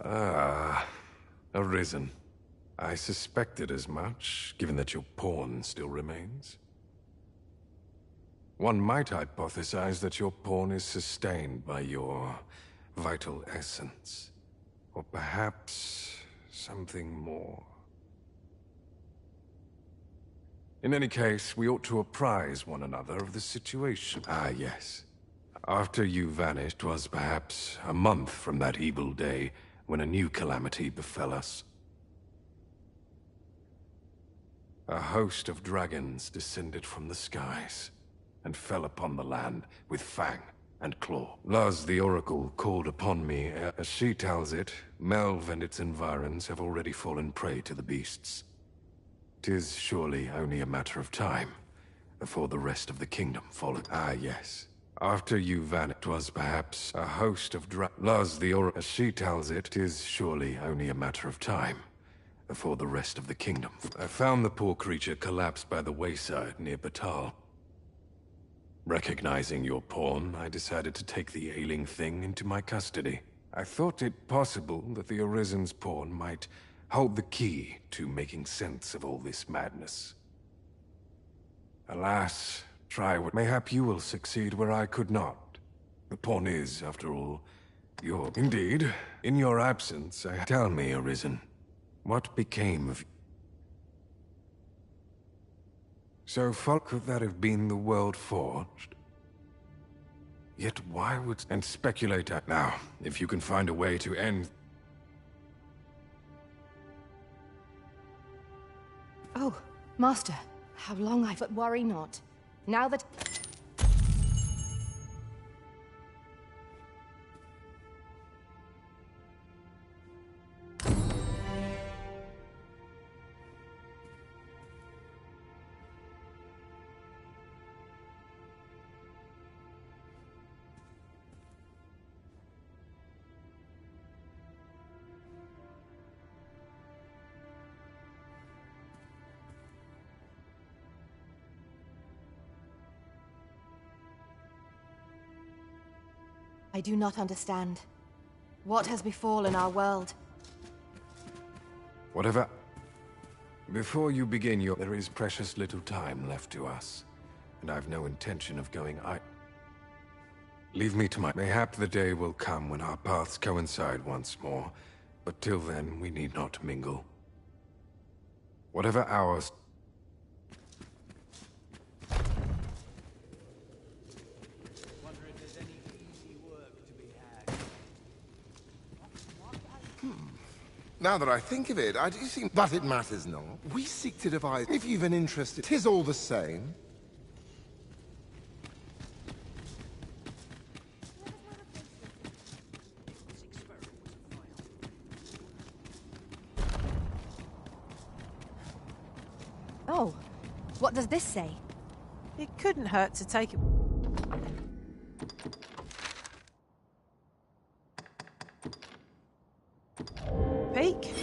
Ah, Arisen. I suspected as much, given that your pawn still remains. One might hypothesize that your pawn is sustained by your vital essence. Or perhaps something more. In any case, we ought to apprise one another of the situation. Ah, yes. After you vanished, 'twas perhaps a month from that evil day when a new calamity befell us. A host of dragons descended from the skies and fell upon the land with fang and claw. Luz, the Oracle, called upon me. As she tells it, Melve and its environs have already fallen prey to the beasts. 'Tis surely only a matter of time before the rest of the kingdom followed. Ah, yes. After you vanished, 'twas perhaps a host of Luz, the Oracle, as she tells it, 'tis surely only a matter of time before the rest of the kingdom. I found the poor creature collapsed by the wayside near Batal. Recognizing your pawn, I decided to take the ailing thing into my custody. I thought it possible that the Arisen's pawn might hold the key to making sense of all this madness. Alas, try what. Mayhap you will succeed where I could not. The pawn is, after all, your. Indeed, in your absence, tell me, Arisen, what became of you? So far could that have been the world forged? Yet why would... And speculate now, if you can find a way to end... Oh, Master, how long But worry not. Now that... I do not understand. What has befallen our world? Whatever... Before you begin your... There is precious little time left to us, and I've no intention of going. Leave me to my... Mayhap the day will come when our paths coincide once more, but till then we need not mingle. Whatever ours... Now that I think of it, I do think... But it matters not. We seek to devise... If you've an interest, 'tis all the same. Oh, what does this say? It couldn't hurt to take it. Peek.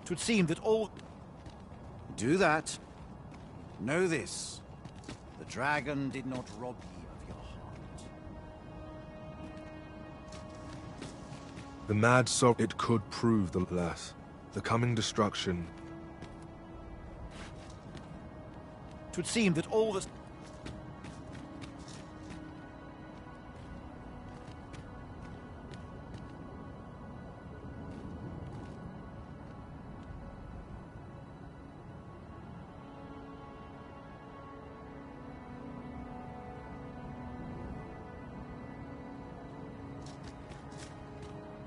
Twould seem that all... Do that. Know this. The dragon did not rob ye of your heart. The mad soul... It could prove the less. The coming destruction... Twould seem that all the...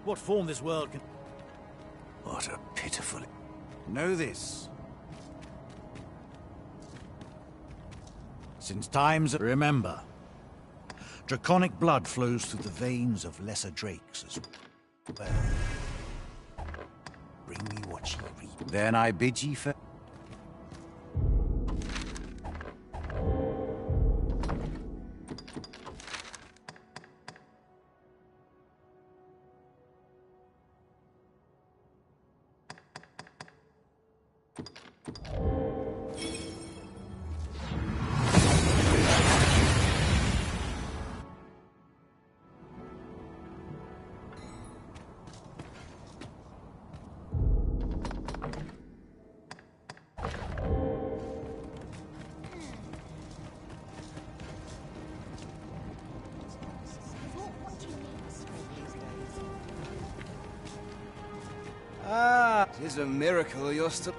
What form this world can... What a pitiful... Know this. Since times... Remember, draconic blood flows through the veins of lesser drakes as well. Bring me what ye read. Then I bid ye farewell. Ah, it is a miracle you're still...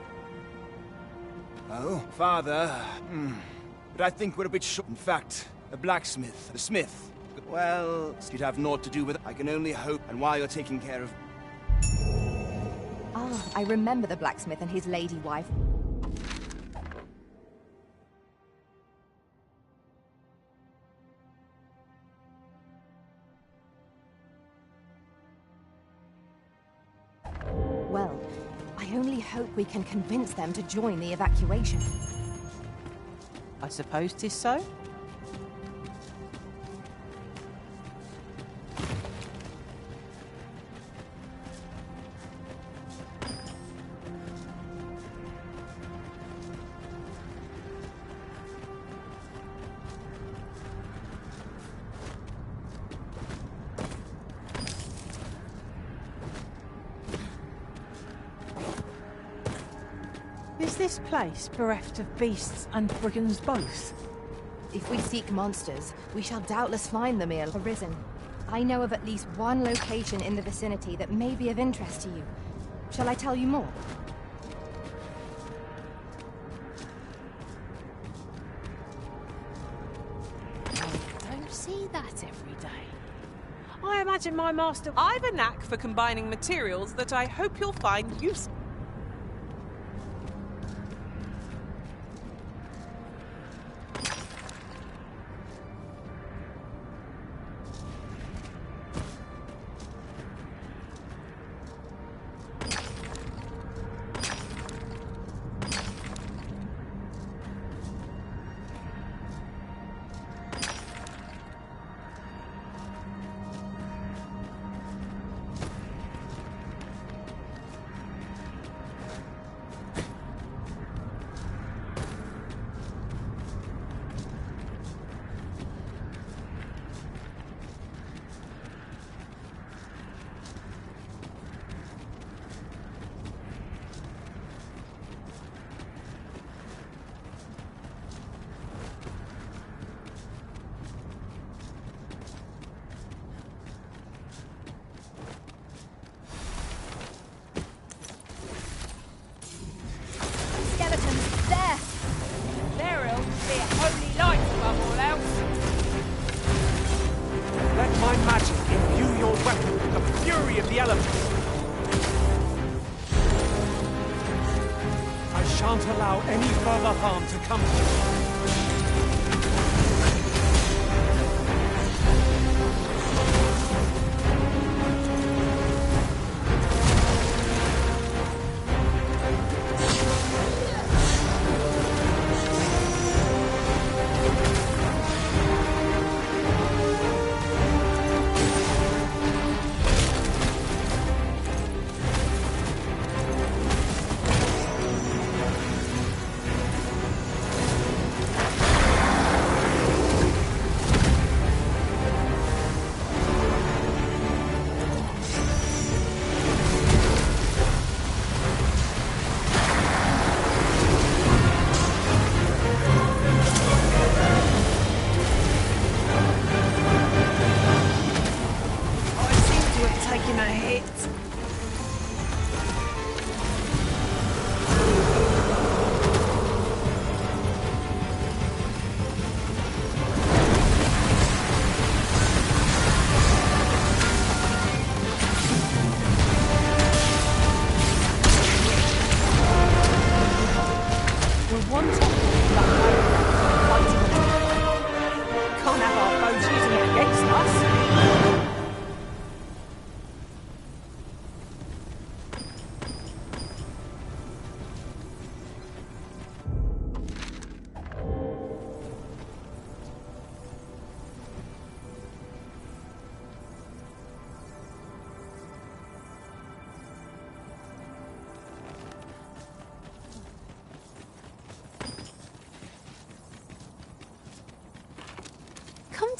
Oh, Father. But I think we're a bit short. In fact, a blacksmith, a smith. Well, you'd have naught to do with it. I can only hope. And while you're taking care of... Ah, I remember the blacksmith and his lady wife. Well, I only hope we can convince them to join the evacuation. I suppose 'tis so. Is this place bereft of beasts and brigands both? If we seek monsters, we shall doubtless find them ere arisen. I know of at least one location in the vicinity that may be of interest to you. Shall I tell you more? I don't see that every day. I imagine my master... I've a knack for combining materials that I hope you'll find useful. Shan't allow any further harm to come to you.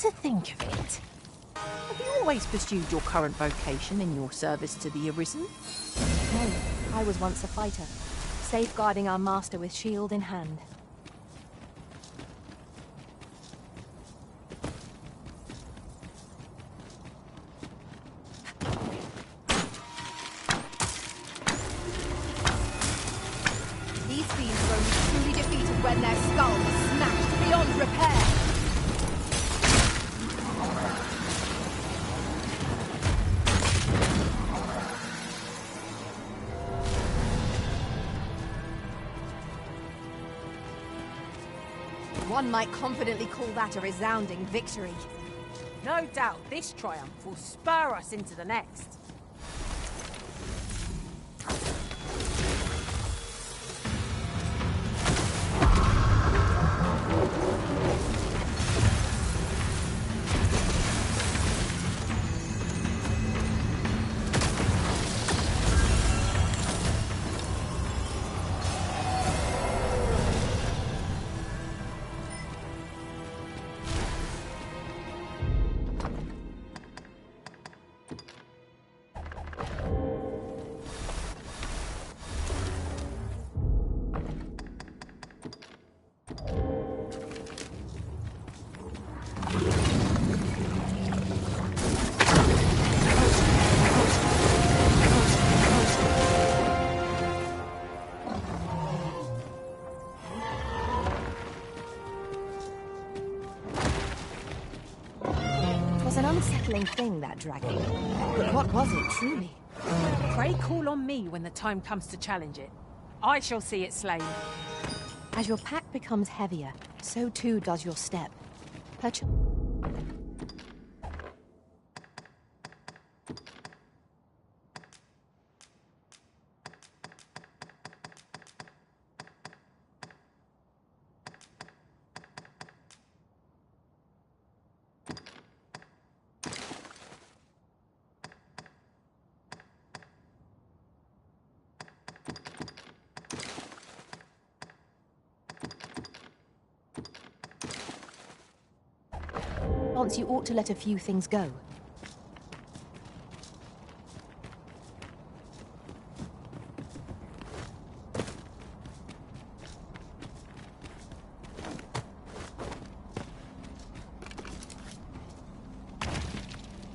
to think of it, have you always pursued your current vocation in your service to the Arisen? No, I was once a fighter, safeguarding our master with shield in hand. These fiends were only truly defeated when their skulls were smashed beyond repair. One might confidently call that a resounding victory. No doubt this triumph will spur us into the next. Unsettling thing, that dragon. But what was it, truly? Pray call on me when the time comes to challenge it. I shall see it slain. As your pack becomes heavier, so too does your step. Once you ought to let a few things go.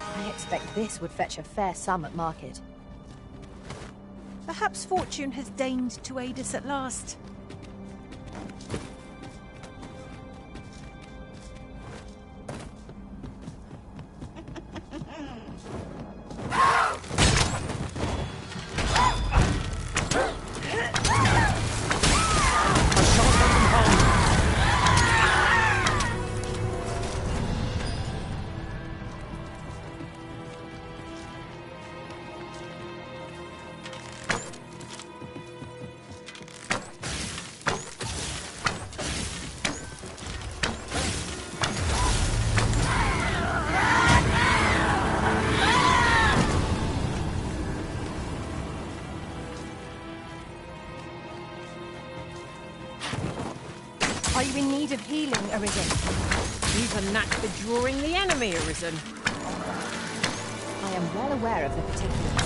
I expect this would fetch a fair sum at market. Perhaps fortune has deigned to aid us at last. Are you in need of healing, Arisen? You've a knack for drawing the enemy, Arisen. I am well aware of the particulars.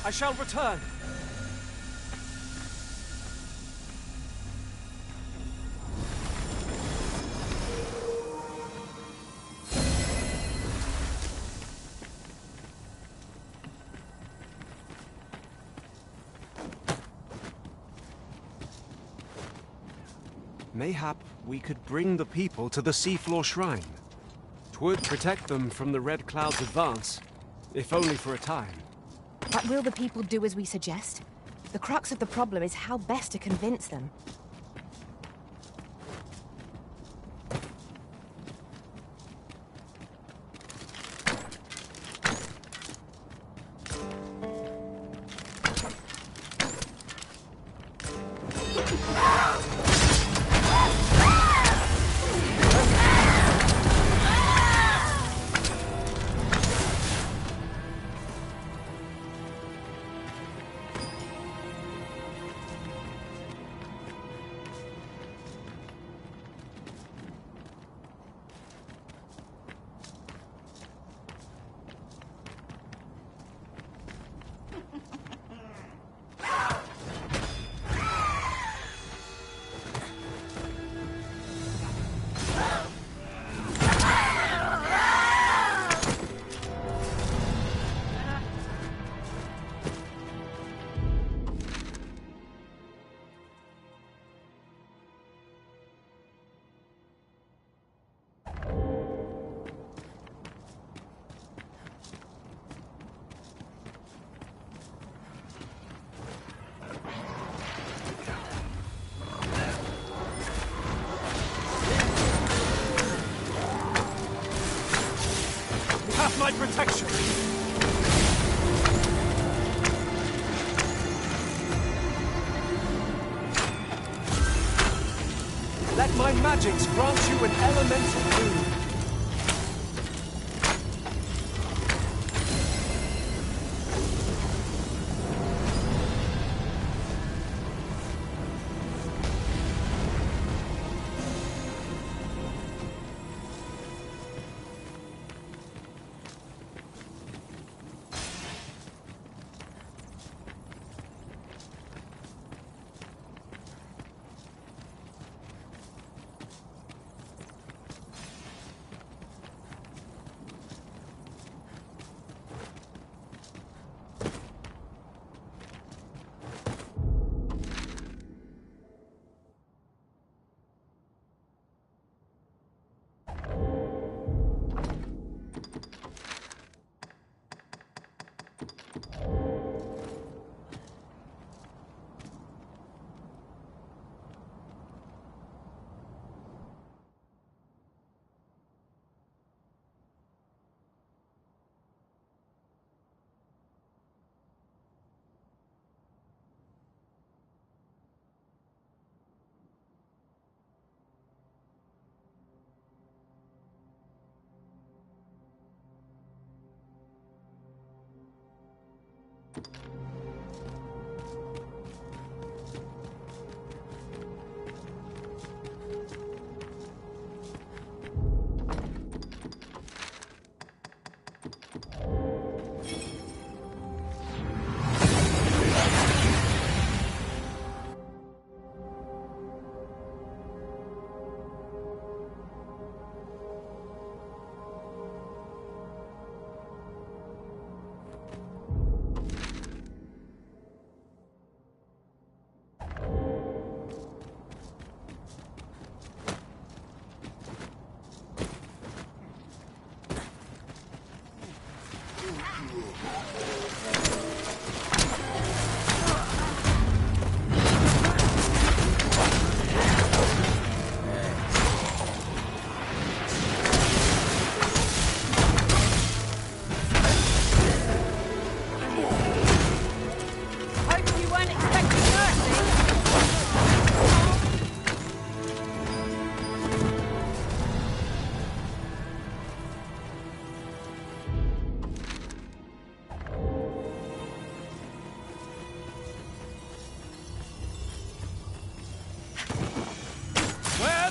I shall return. Mayhap we could bring the people to the seafloor shrine. 'Twould protect them from the Red Cloud's advance, if only for a time. But will the people do as we suggest? The crux of the problem is how best to convince them. My protection! Let my magics grant you an elemental boon.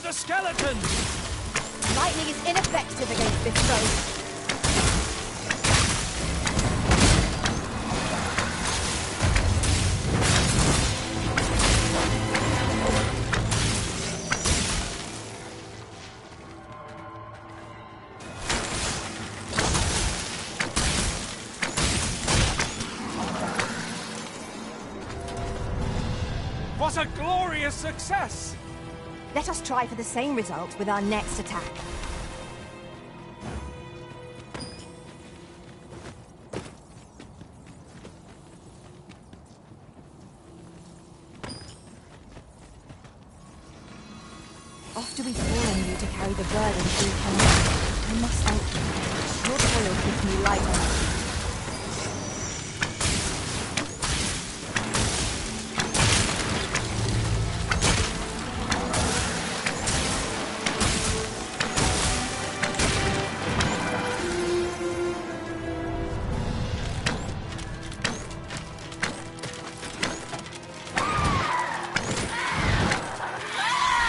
The skeletons! Lightning is ineffective against this foe. a glorious success! Let us try for the same result with our next attack. After we call on you to carry the burden through Canada, I must thank you. Your toil gives me light on it.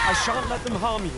I shan't let them harm you.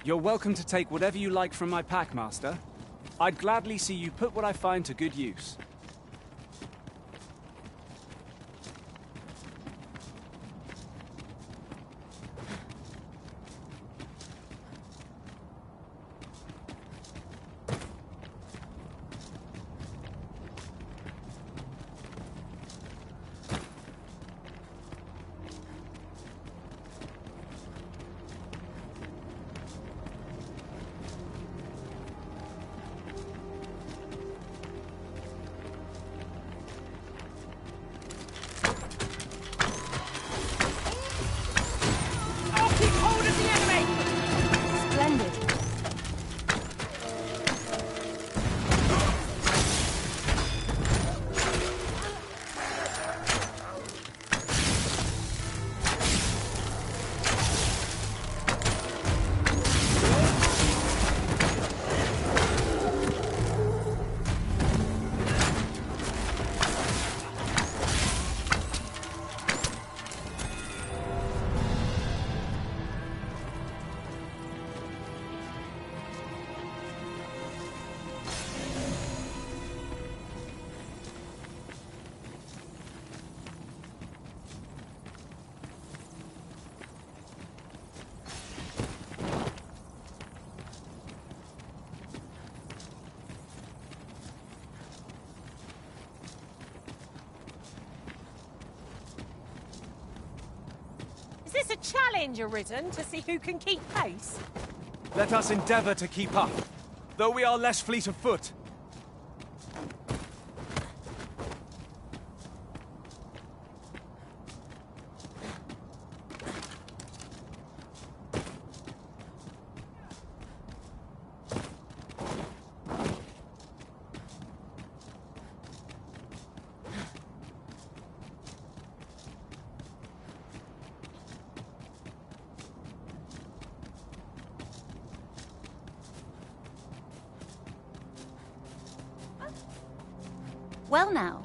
You're welcome to take whatever you like from my pack, Master. I'd gladly see you put what I find to good use. Is this a challenge arisen to see who can keep pace? Let us endeavour to keep up, though we are less fleet of foot. Well now.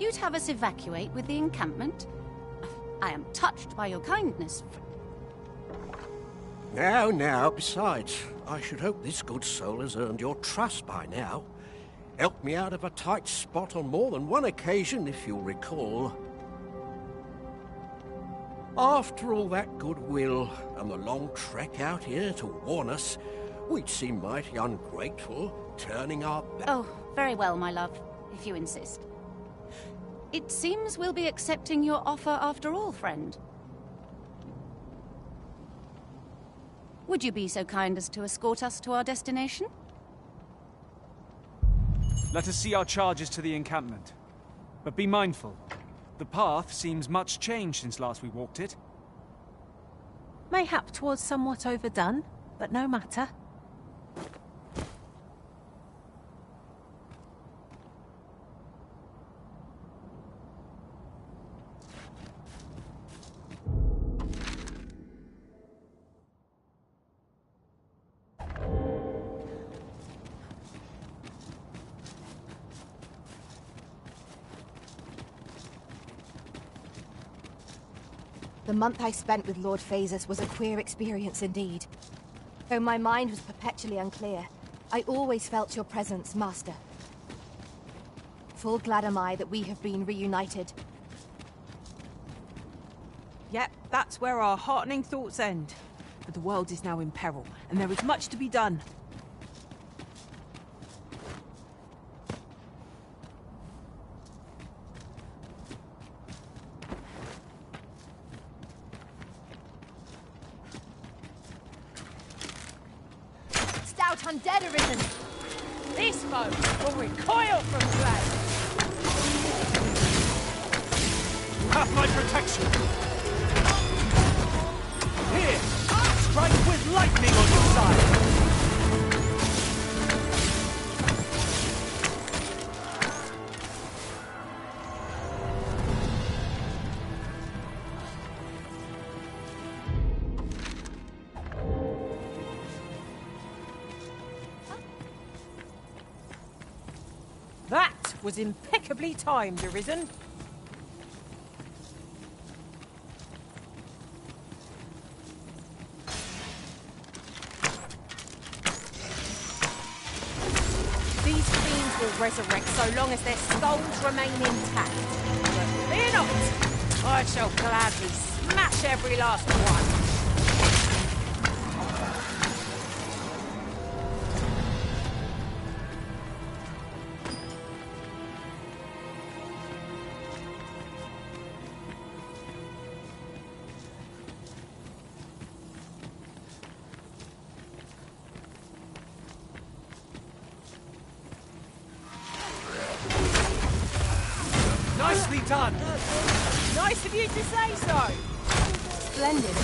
You'd have us evacuate with the encampment? I am touched by your kindness. Now, besides, I should hope this good soul has earned your trust by now. Helped me out of a tight spot on more than one occasion, if you'll recall. After all that goodwill and the long trek out here to warn us, we'd seem mighty ungrateful, turning our back. Oh, very well, my love, if you insist. It seems we'll be accepting your offer after all, friend. Would you be so kind as to escort us to our destination? Let us see our charges to the encampment. But be mindful. The path seems much changed since last we walked it. Mayhap 'twas somewhat overdone, but no matter. The month I spent with Lord Phaesus was a queer experience indeed. Though my mind was perpetually unclear, I always felt your presence, Master. Full glad am I that we have been reunited. Yep, that's where our heartening thoughts end. For the world is now in peril, and there is much to be done. Undead arisen. This foe will recoil from flame. Have my protection! Here! Strike with lightning on your side! That was impeccably timed, Arisen. These fiends will resurrect so long as their skulls remain intact. But fear not, I shall gladly smash every last one. Nicely done! Nice of you to say so! Splendid.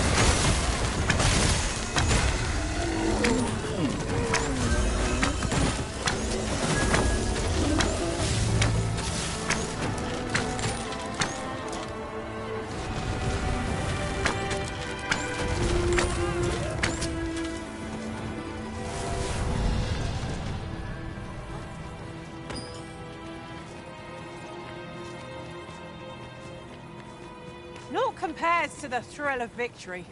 Naught compares to the thrill of victory.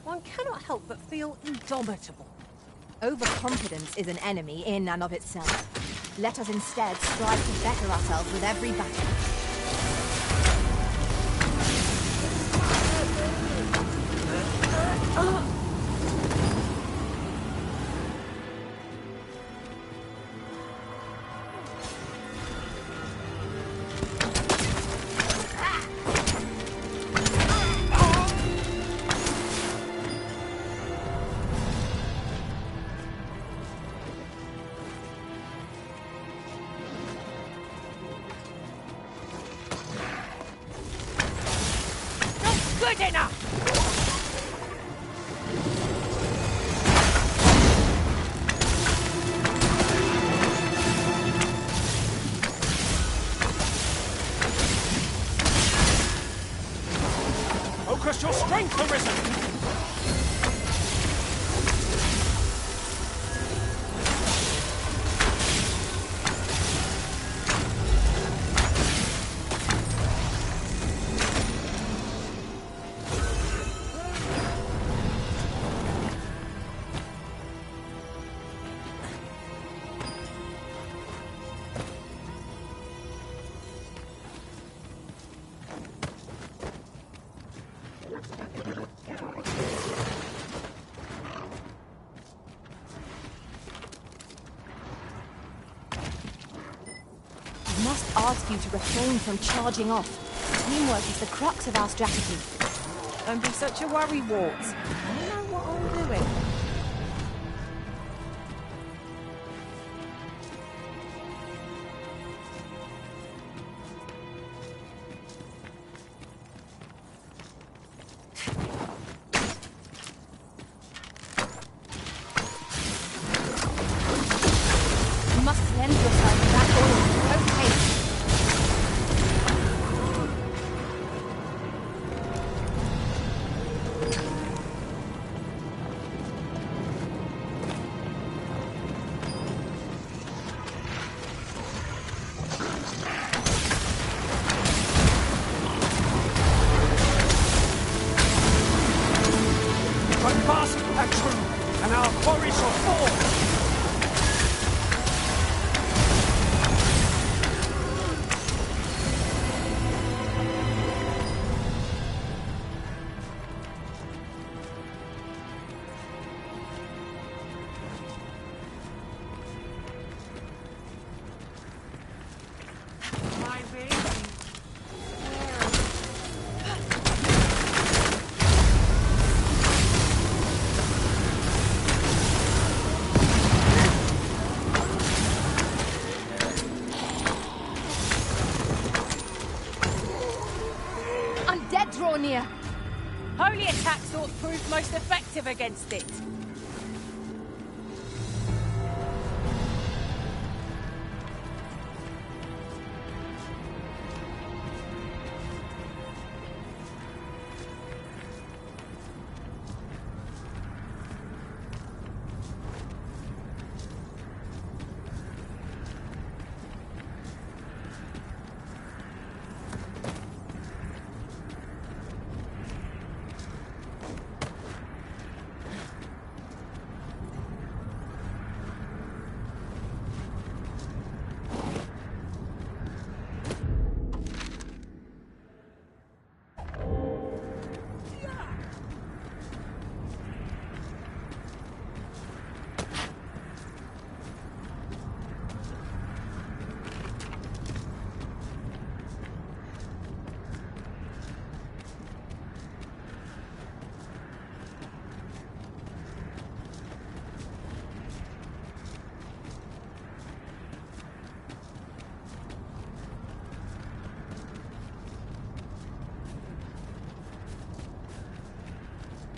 One cannot help but feel indomitable. Overconfidence is an enemy in and of itself. Let us instead strive to better ourselves with every battle. must ask you to refrain from charging off. Teamwork is the crux of our strategy. Don't be such a worry, Wart. I know what I'm doing. You must lend yourself to that oil. Don't haste. Run fast, Atru, and our quarry shall fall! My baby. Undead draw near. Holy attack thought proved most effective against it.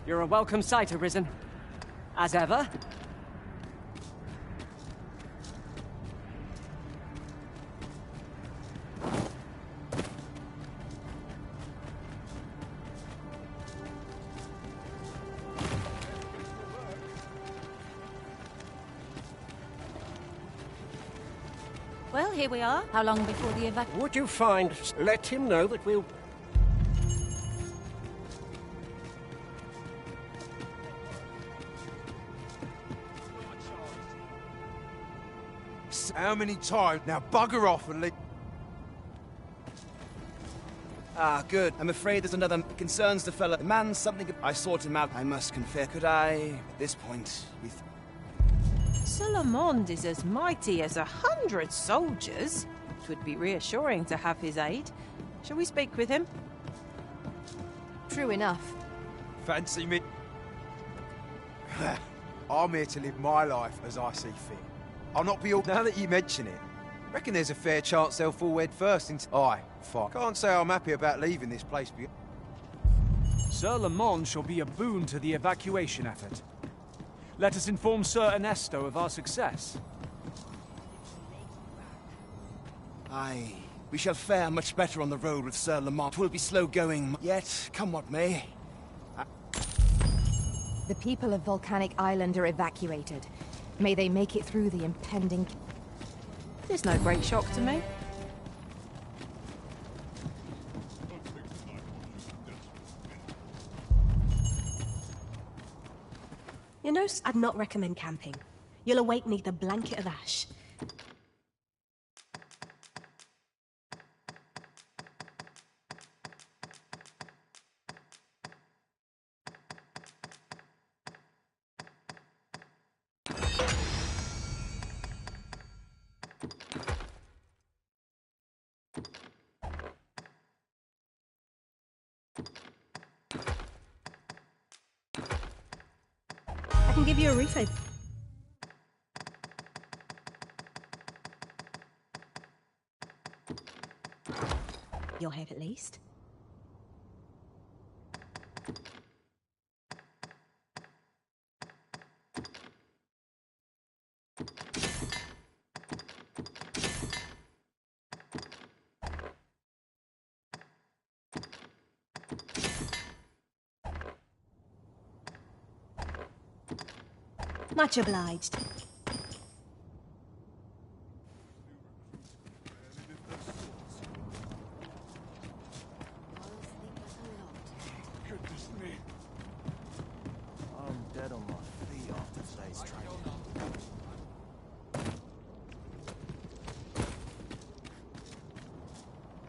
You're a welcome sight, Arisen. As ever. Well, here we are. How long before the evac... Would you find... Let him know that we'll... How many times? Now bugger off and leave. Ah, good. I'm afraid there's another concerns the fella. The man's something... I sought him out, I must confess. Could I, at this point, with... Solomond is as mighty as 100 soldiers. It would be reassuring to have his aid. Shall we speak with him? True enough. Fancy me? I'm here to live my life as I see fit. I'll not be all... Now that you mention it, reckon there's a fair chance they'll fall head first into... Aye, fine. Can't say I'm happy about leaving this place. Sir Lamont shall be a boon to the evacuation effort. Let us inform Sir Ernesto of our success. Aye, we shall fare much better on the road with Sir Lamont. 'Twill be slow going, yet, come what may. The people of Volcanic Island are evacuated. May they make it through the impending... There's no great shock to me. You know, I'd not recommend camping. You'll awake neath a blanket of ash. I can give you a refill. Your hope at least. Much obliged. Goodness me. I'm dead on my feet after today's training.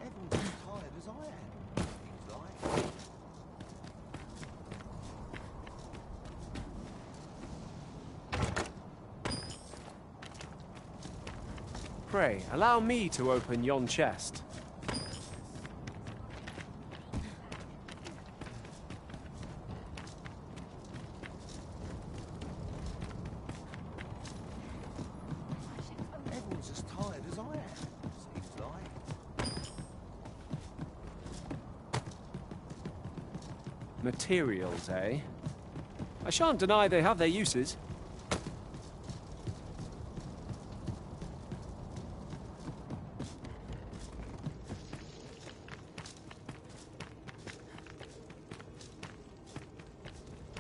Everyone's as tired as I am, seems like. Pray, allow me to open yon chest. Everyone's as tired as I am, seems like. Materials, eh? I shan't deny they have their uses.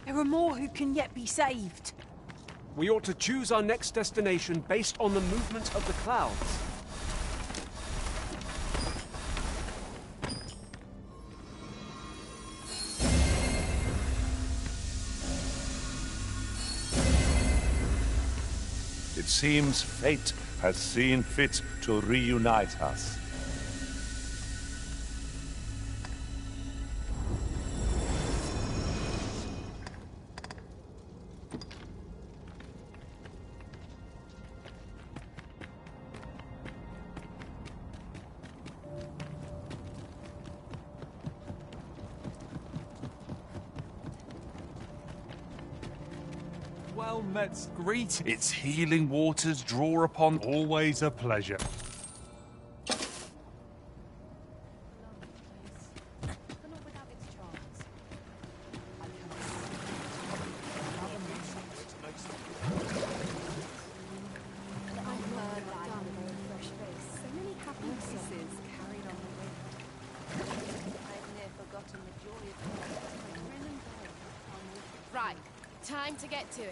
There are more who can yet be saved. We ought to choose our next destination based on the movement of the clouds. It seems fate has seen fit to reunite us. Well met, greetings. Its healing waters draw upon always a pleasure. Right, time to get to it.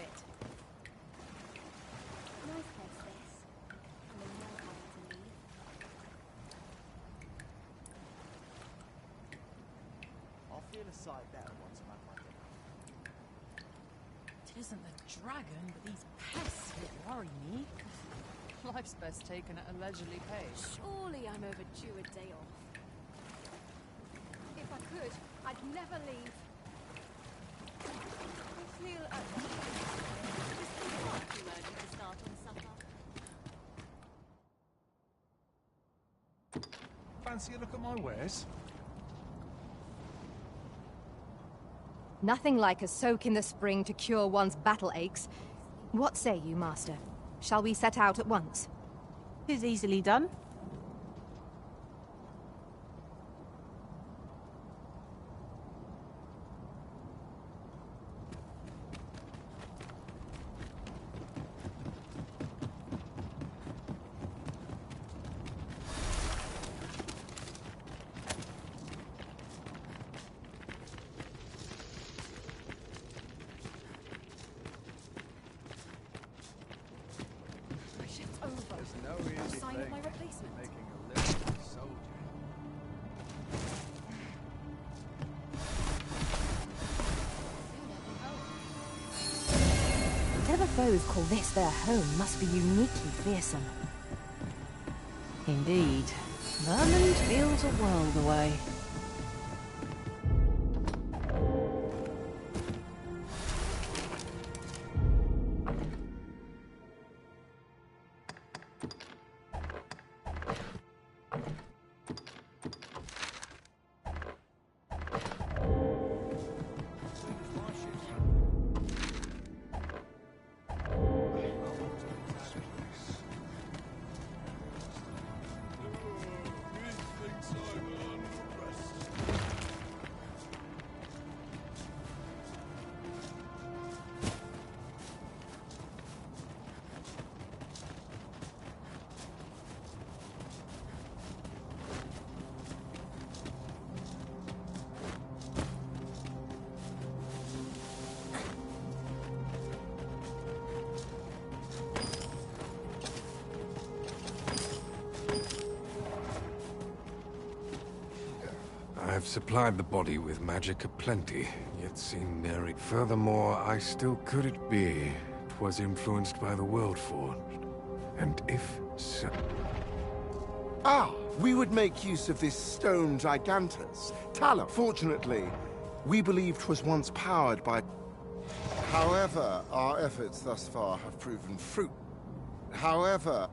Nice place, this. I'm in no hurry to leave. I'll feel a sight better once I'm at my dinner. It isn't the dragon, but these pests that worry me. Life's best taken at a leisurely pace. Surely I'm overdue a day off. If I could, I'd never leave. I feel at Is the far too early to start on supper? Fancy a look at my wares? Nothing like a soak in the spring to cure one's battle aches. What say you, Master? Shall we set out at once? 'Tis easily done. sign of my replacement. Making a living as a soldier. Whatever foes call this their home must be uniquely fearsome. Indeed. Vermund feels a world away. I've supplied the body with magic aplenty, yet seen nary. Furthermore, I still could it be 'twas influenced by the world forged. And if so... Ah, we would make use of this stone gigantus. Talent. Fortunately, we believe 'twas once powered by... However, our efforts thus far have proven fruit. However...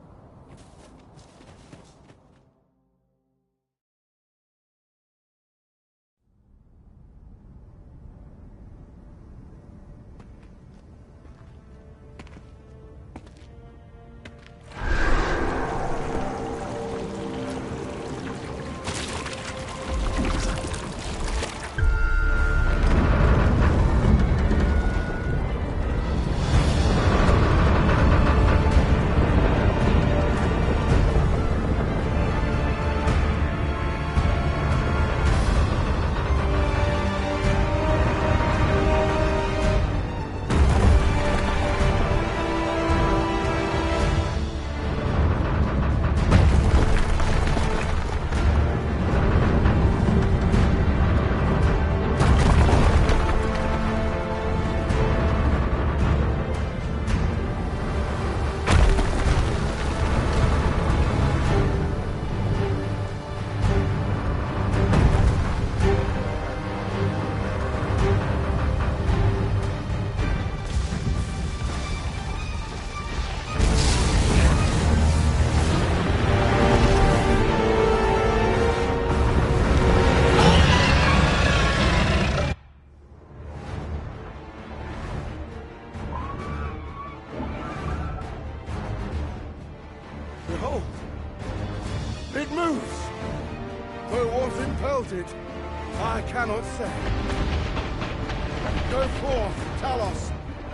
Behold! It moves! Though what impelled it, I cannot say. Go forth, Talos!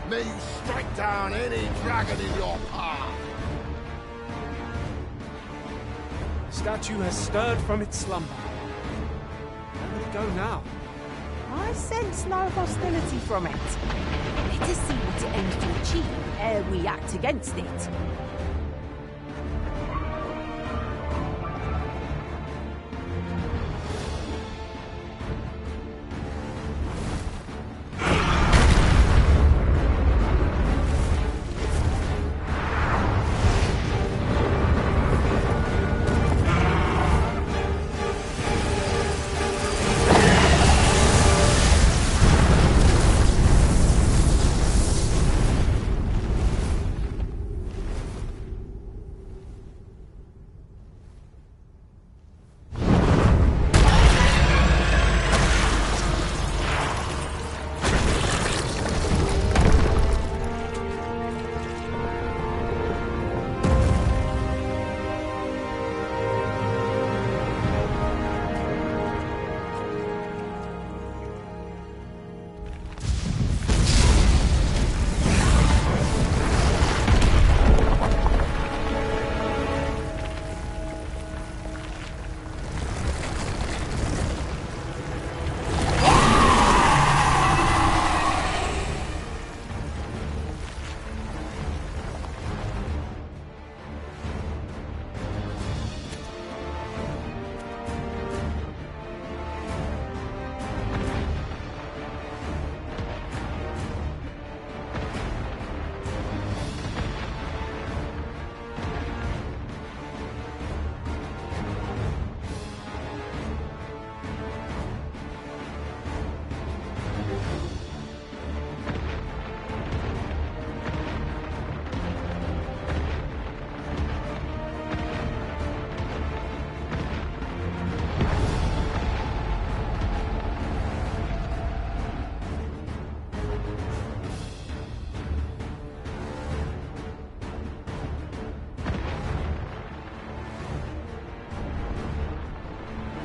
May you strike down any dragon in your path! The statue has stirred from its slumber. Where will it go now? I sense no hostility from it. Let us see what it aims to achieve ere we act against it.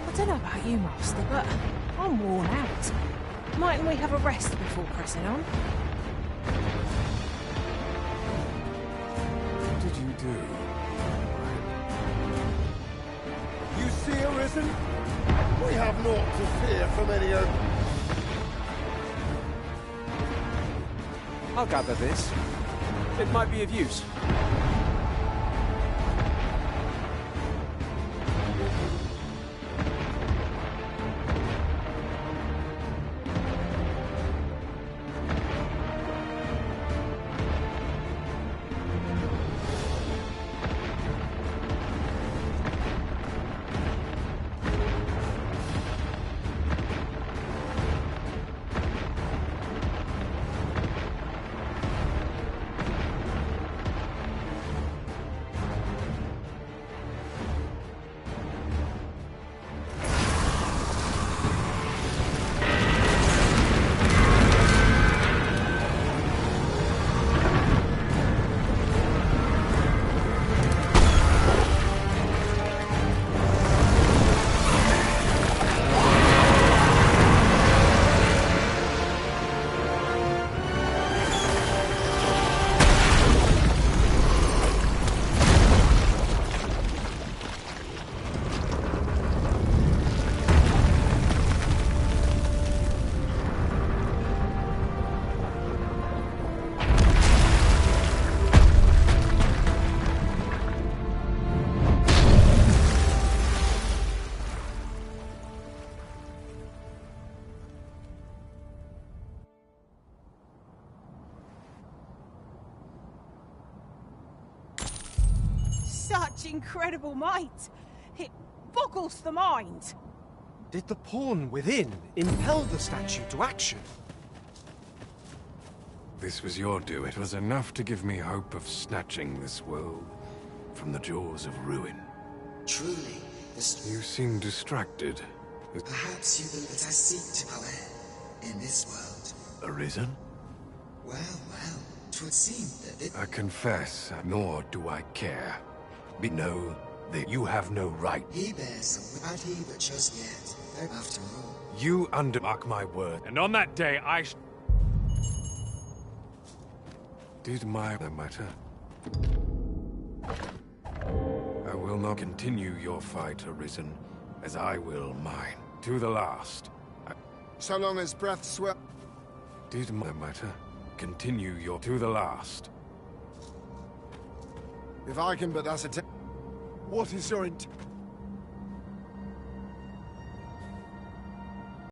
I don't know about you, Master, but I'm worn out. Mightn't we have a rest before pressing on? What did you do? You see, Arisen? We have naught to fear from any of... I'll gather this. It might be of use. such incredible might. It boggles the mind. Did the pawn within impel the statue to action? This was your doing. It was enough to give me hope of snatching this world from the jaws of ruin. Truly, this... You seem distracted. Perhaps you will let us seek to power in this world. Arisen? Well, twould seem that it... I confess, nor do I care. Know that you have no right. He bears a... Had he but just yet, after all. You mark my word. And on that day, Did my matter? I will not continue your fight, Arisen, as I will mine. To the last. So long as breath sweat... Did my matter? Continue your... To the last. If I can but ascertain... What is your intent?